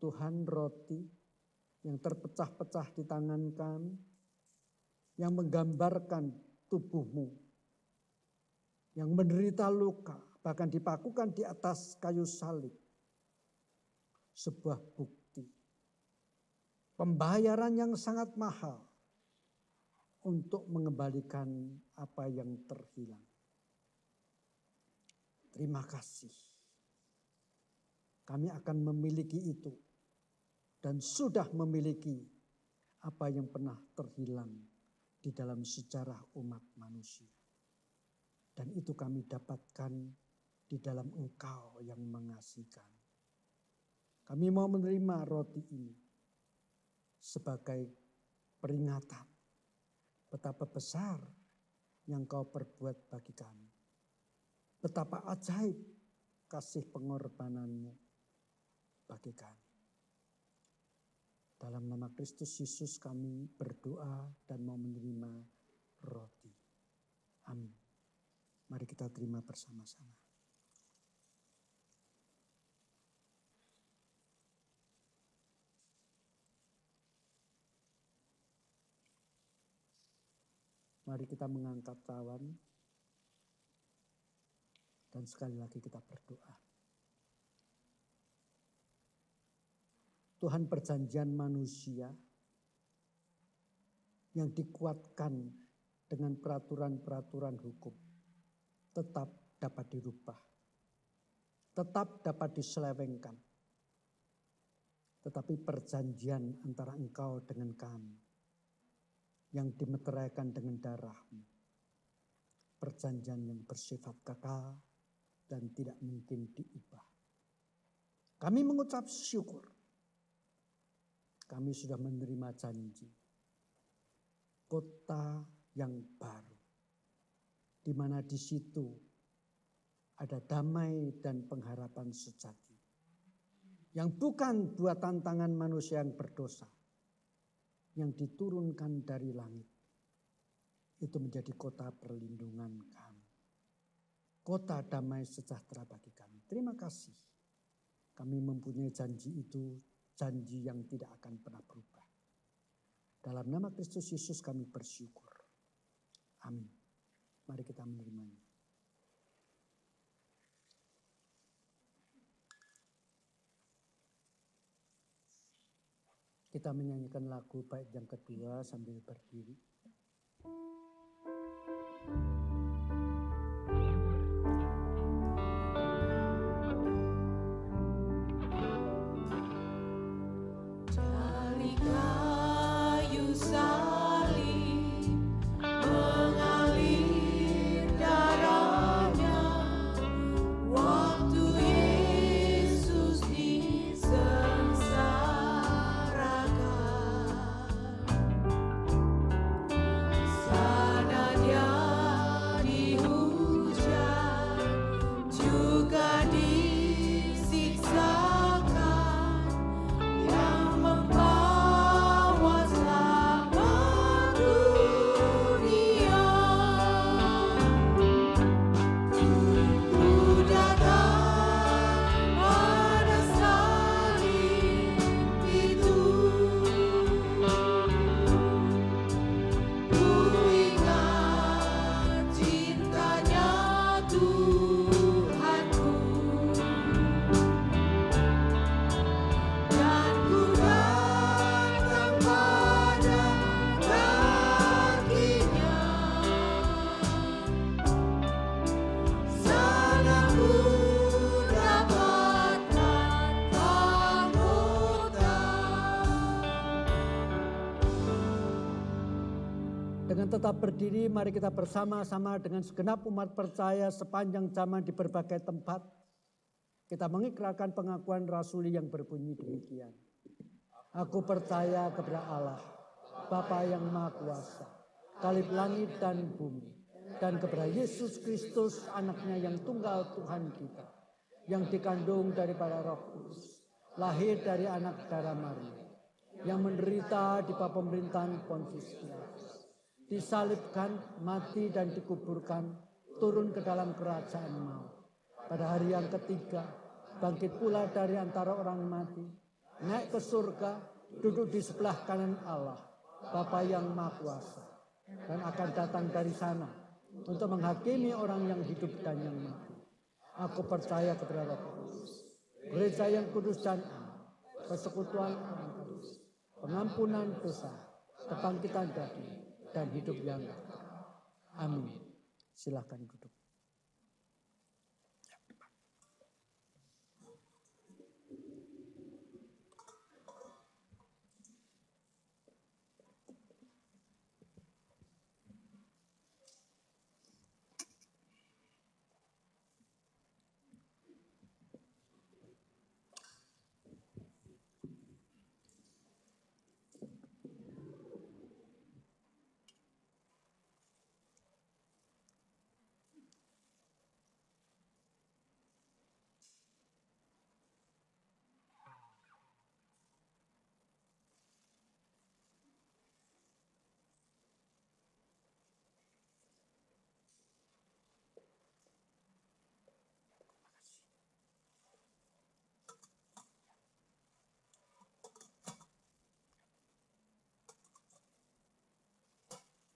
Tuhan, roti yang terpecah-pecah di tangan kami, yang menggambarkan tubuh-Mu, yang menderita luka, bahkan dipakukan di atas kayu salib. Sebuah bukti, pembayaran yang sangat mahal untuk mengembalikan apa yang terhilang. Terima kasih. Kami akan memiliki itu dan sudah memiliki apa yang pernah terhilang di dalam sejarah umat manusia. Dan itu kami dapatkan di dalam Engkau yang mengasihi kami. Kami mau menerima roti ini sebagai peringatan betapa besar yang Kau perbuat bagi kami. Betapa ajaib kasih pengorbanan-Mu bagi kami. Dalam nama Kristus Yesus kami berdoa dan mau menerima roti. Amin. Mari kita terima bersama-sama. Mari kita mengangkat cawan dan sekali lagi kita berdoa. Tuhan, perjanjian manusia yang dikuatkan dengan peraturan-peraturan hukum tetap dapat dirubah, tetap dapat diselewengkan. Tetapi perjanjian antara Engkau dengan kami yang dimeteraikan dengan darah-Mu, perjanjian yang bersifat kekal dan tidak mungkin diubah. Kami mengucap syukur. Kami sudah menerima janji kota yang baru, di mana di situ ada damai dan pengharapan sejati, yang bukan buatan tangan manusia yang berdosa, yang diturunkan dari langit. Itu menjadi kota perlindungan kami, kota damai sejahtera bagi kami. Terima kasih, kami mempunyai janji itu, janji yang tidak akan pernah berubah. Dalam nama Kristus Yesus kami bersyukur. Amin. Mari kita menerimanya. Kita menyanyikan lagu bait yang kedua sambil berdiri. Dengan tetap berdiri, mari kita bersama-sama dengan segenap umat percaya sepanjang zaman di berbagai tempat. Kita mengikrarkan pengakuan rasuli yang berbunyi demikian. Aku percaya kepada Allah, Bapa yang Maha Kuasa, Khalif langit dan bumi, dan kepada Yesus Kristus, anaknya yang tunggal Tuhan kita, yang dikandung daripada Roh Kudus, lahir dari anak darah Maria, yang menderita di bawah pemerintahan Pontius Pilatus, disalibkan, mati dan dikuburkan, turun ke dalam kerajaan maut. Pada hari yang ketiga, bangkit pula dari antara orang mati, naik ke surga, duduk di sebelah kanan Allah, Bapa yang Maha Kuasa, dan akan datang dari sana untuk menghakimi orang yang hidup dan yang mati. Aku percaya kepada Roh Kudus, gereja yang kudus dan aman, persekutuan orang kudus, pengampunan dosa, kebangkitan daging, dan hidup yang kekal. Amin. Silakan duduk.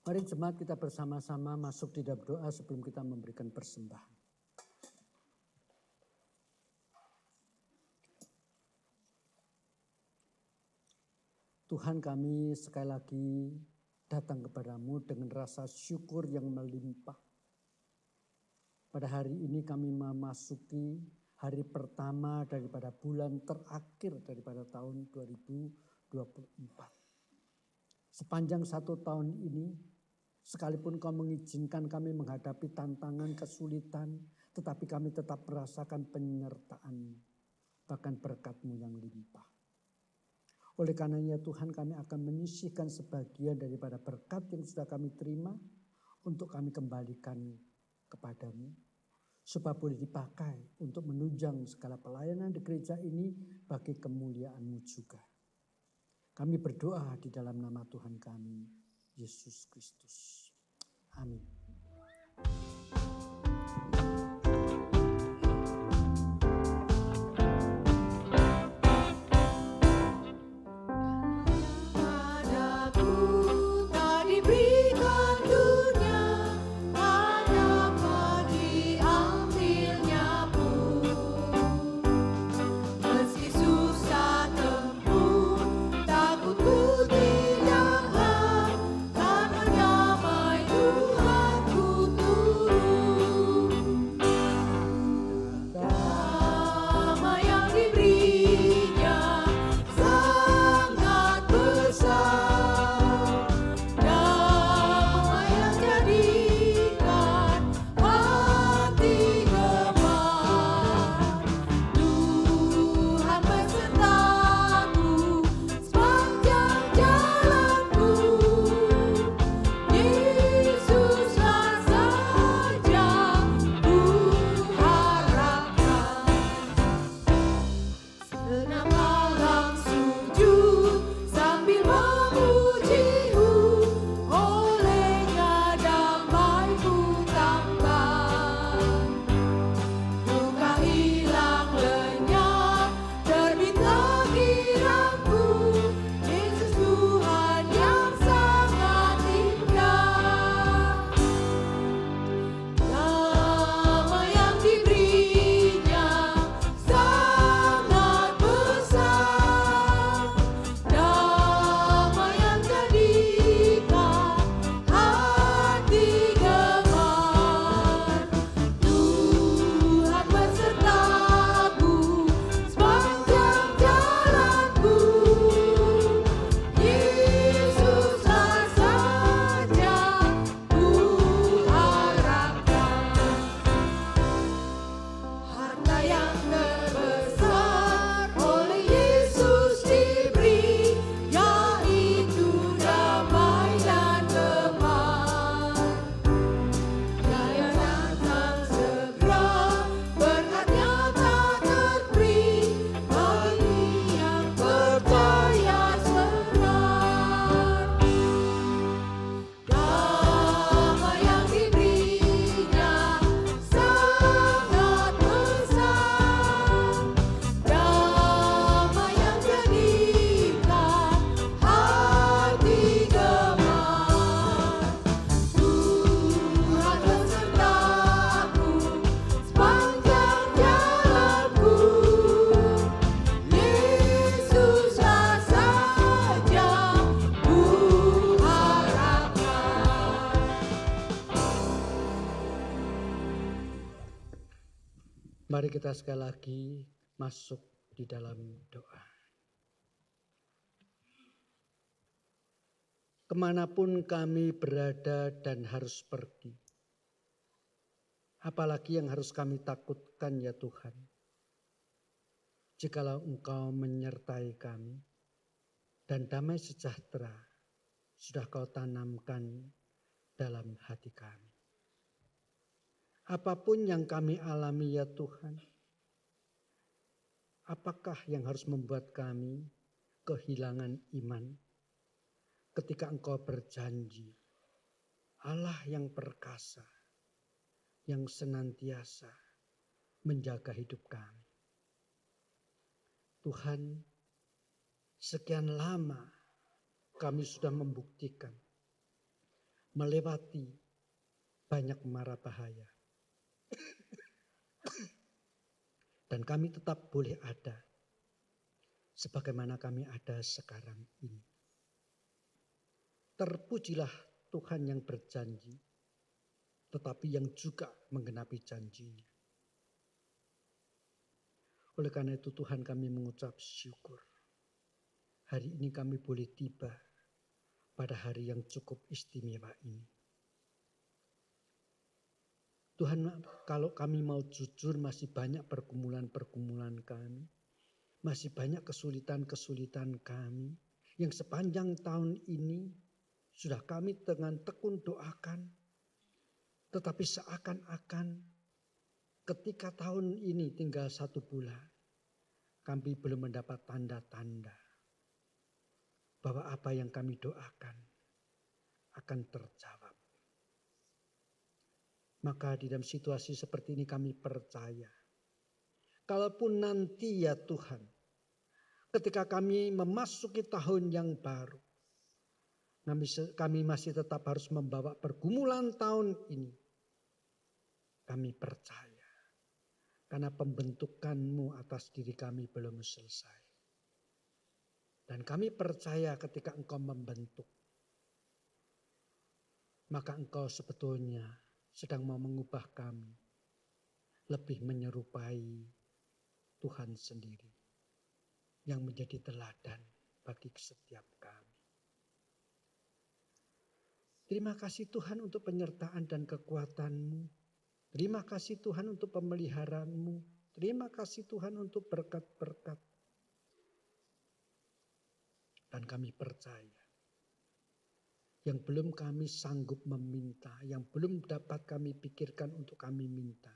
Mari jemaat kita bersama-sama masuk di dalam doa sebelum kita memberikan persembahan. Tuhan, kami sekali lagi datang kepadamu dengan rasa syukur yang melimpah. Pada hari ini kami memasuki hari pertama daripada bulan terakhir daripada tahun 2024. Sepanjang 1 tahun ini, sekalipun kau mengizinkan kami menghadapi tantangan, kesulitan, tetapi kami tetap merasakan penyertaan-Mu, bahkan berkat-Mu yang limpah. Oleh karenanya Tuhan, kami akan menyisihkan sebagian daripada berkat yang sudah kami terima untuk kami kembalikan kepadamu, supaya boleh dipakai untuk menunjang segala pelayanan di gereja ini bagi kemuliaan-Mu juga. Kami berdoa di dalam nama Tuhan kami, Yesus Kristus. Amin. Tuhan Mari kita sekali lagi masuk di dalam doa. Kemanapun kami berada dan harus pergi, apalagi yang harus kami takutkan ya Tuhan, jikalau Engkau menyertai kami dan damai sejahtera sudah Kau tanamkan dalam hati kami. Apapun yang kami alami ya Tuhan, apakah yang harus membuat kami kehilangan iman ketika Engkau berjanji, Allah yang perkasa, yang senantiasa menjaga hidup kami. Tuhan, sekian lama kami sudah membuktikan melewati banyak mara bahaya. Dan kami tetap boleh ada sebagaimana kami ada sekarang ini. Terpujilah Tuhan yang berjanji, tetapi yang juga menggenapi janjinya. Oleh karena itu Tuhan kami mengucap syukur. Hari ini kami boleh tiba pada hari yang cukup istimewa ini. Tuhan, kalau kami mau jujur masih banyak pergumulan-pergumulan kami. Masih banyak kesulitan-kesulitan kami yang sepanjang tahun ini sudah kami dengan tekun doakan. Tetapi seakan-akan ketika tahun ini tinggal 1 bulan, kami belum mendapat tanda-tanda bahwa apa yang kami doakan akan terjawab. Maka di dalam situasi seperti ini kami percaya, kalaupun nanti ya Tuhan, ketika kami memasuki tahun yang baru, kami masih tetap harus membawa pergumulan tahun ini. Kami percaya, karena pembentukan-Mu atas diri kami belum selesai. Dan kami percaya ketika Engkau membentuk, maka Engkau sebetulnya sedang mau mengubah kami lebih menyerupai Tuhan sendiri yang menjadi teladan bagi setiap kami. Terima kasih Tuhan untuk penyertaan dan kekuatan-Mu. Terima kasih Tuhan untuk pemeliharaanmu. Terima kasih Tuhan untuk berkat-berkat. Dan kami percaya, yang belum kami sanggup meminta, yang belum dapat kami pikirkan untuk kami minta,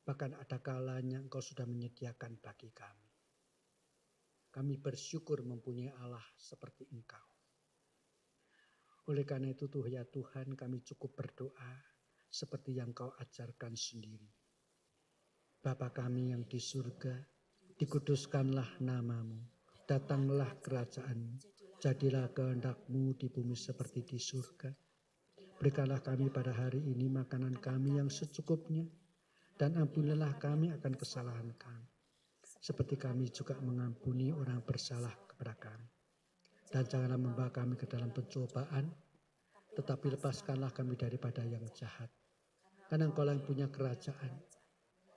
bahkan ada kalanya Engkau sudah menyediakan bagi kami. Kami bersyukur mempunyai Allah seperti Engkau. Oleh karena itu ya Tuhan, kami cukup berdoa seperti yang Kau ajarkan sendiri. Bapa kami yang di surga, dikuduskanlah nama-Mu, datanglah kerajaan-Mu, jadilah kehendak-Mu di bumi seperti di surga. Berikanlah kami pada hari ini makanan kami yang secukupnya, dan ampunilah kami akan kesalahan kami, seperti kami juga mengampuni orang bersalah kepada kami. Dan janganlah membawa kami ke dalam pencobaan, tetapi lepaskanlah kami daripada yang jahat. Karena Engkau yang punya kerajaan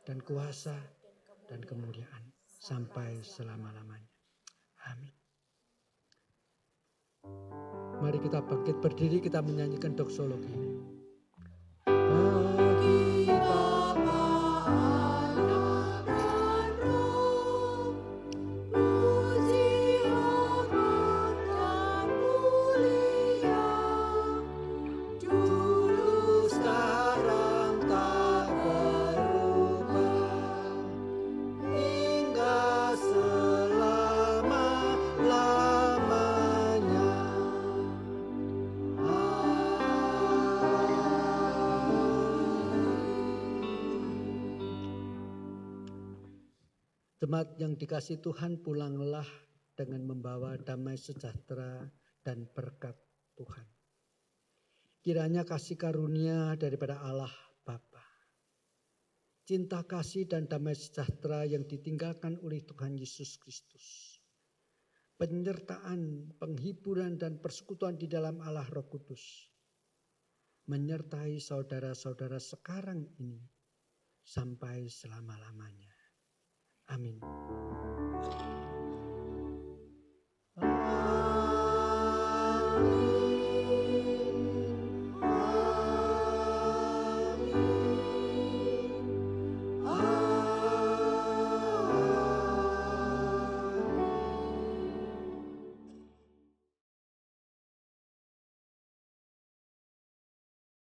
dan kuasa dan kemuliaan sampai selama-lamanya. Amin. Mari kita bangkit berdiri, kita menyanyikan doksologi. Bagi Bapa, Anak, dan Roh, puji, hormat, dan mulia, dulu sekarang tak berubah, hingga selama-lamanya. Jemaat yang dikasihi Tuhan, pulanglah dengan membawa damai sejahtera dan berkat Tuhan. Kiranya kasih karunia daripada Allah Bapa, cinta kasih dan damai sejahtera yang ditinggalkan oleh Tuhan Yesus Kristus, penyertaan, penghiburan dan persekutuan di dalam Allah Roh Kudus, menyertai saudara-saudara sekarang ini sampai selama-lamanya. Amin.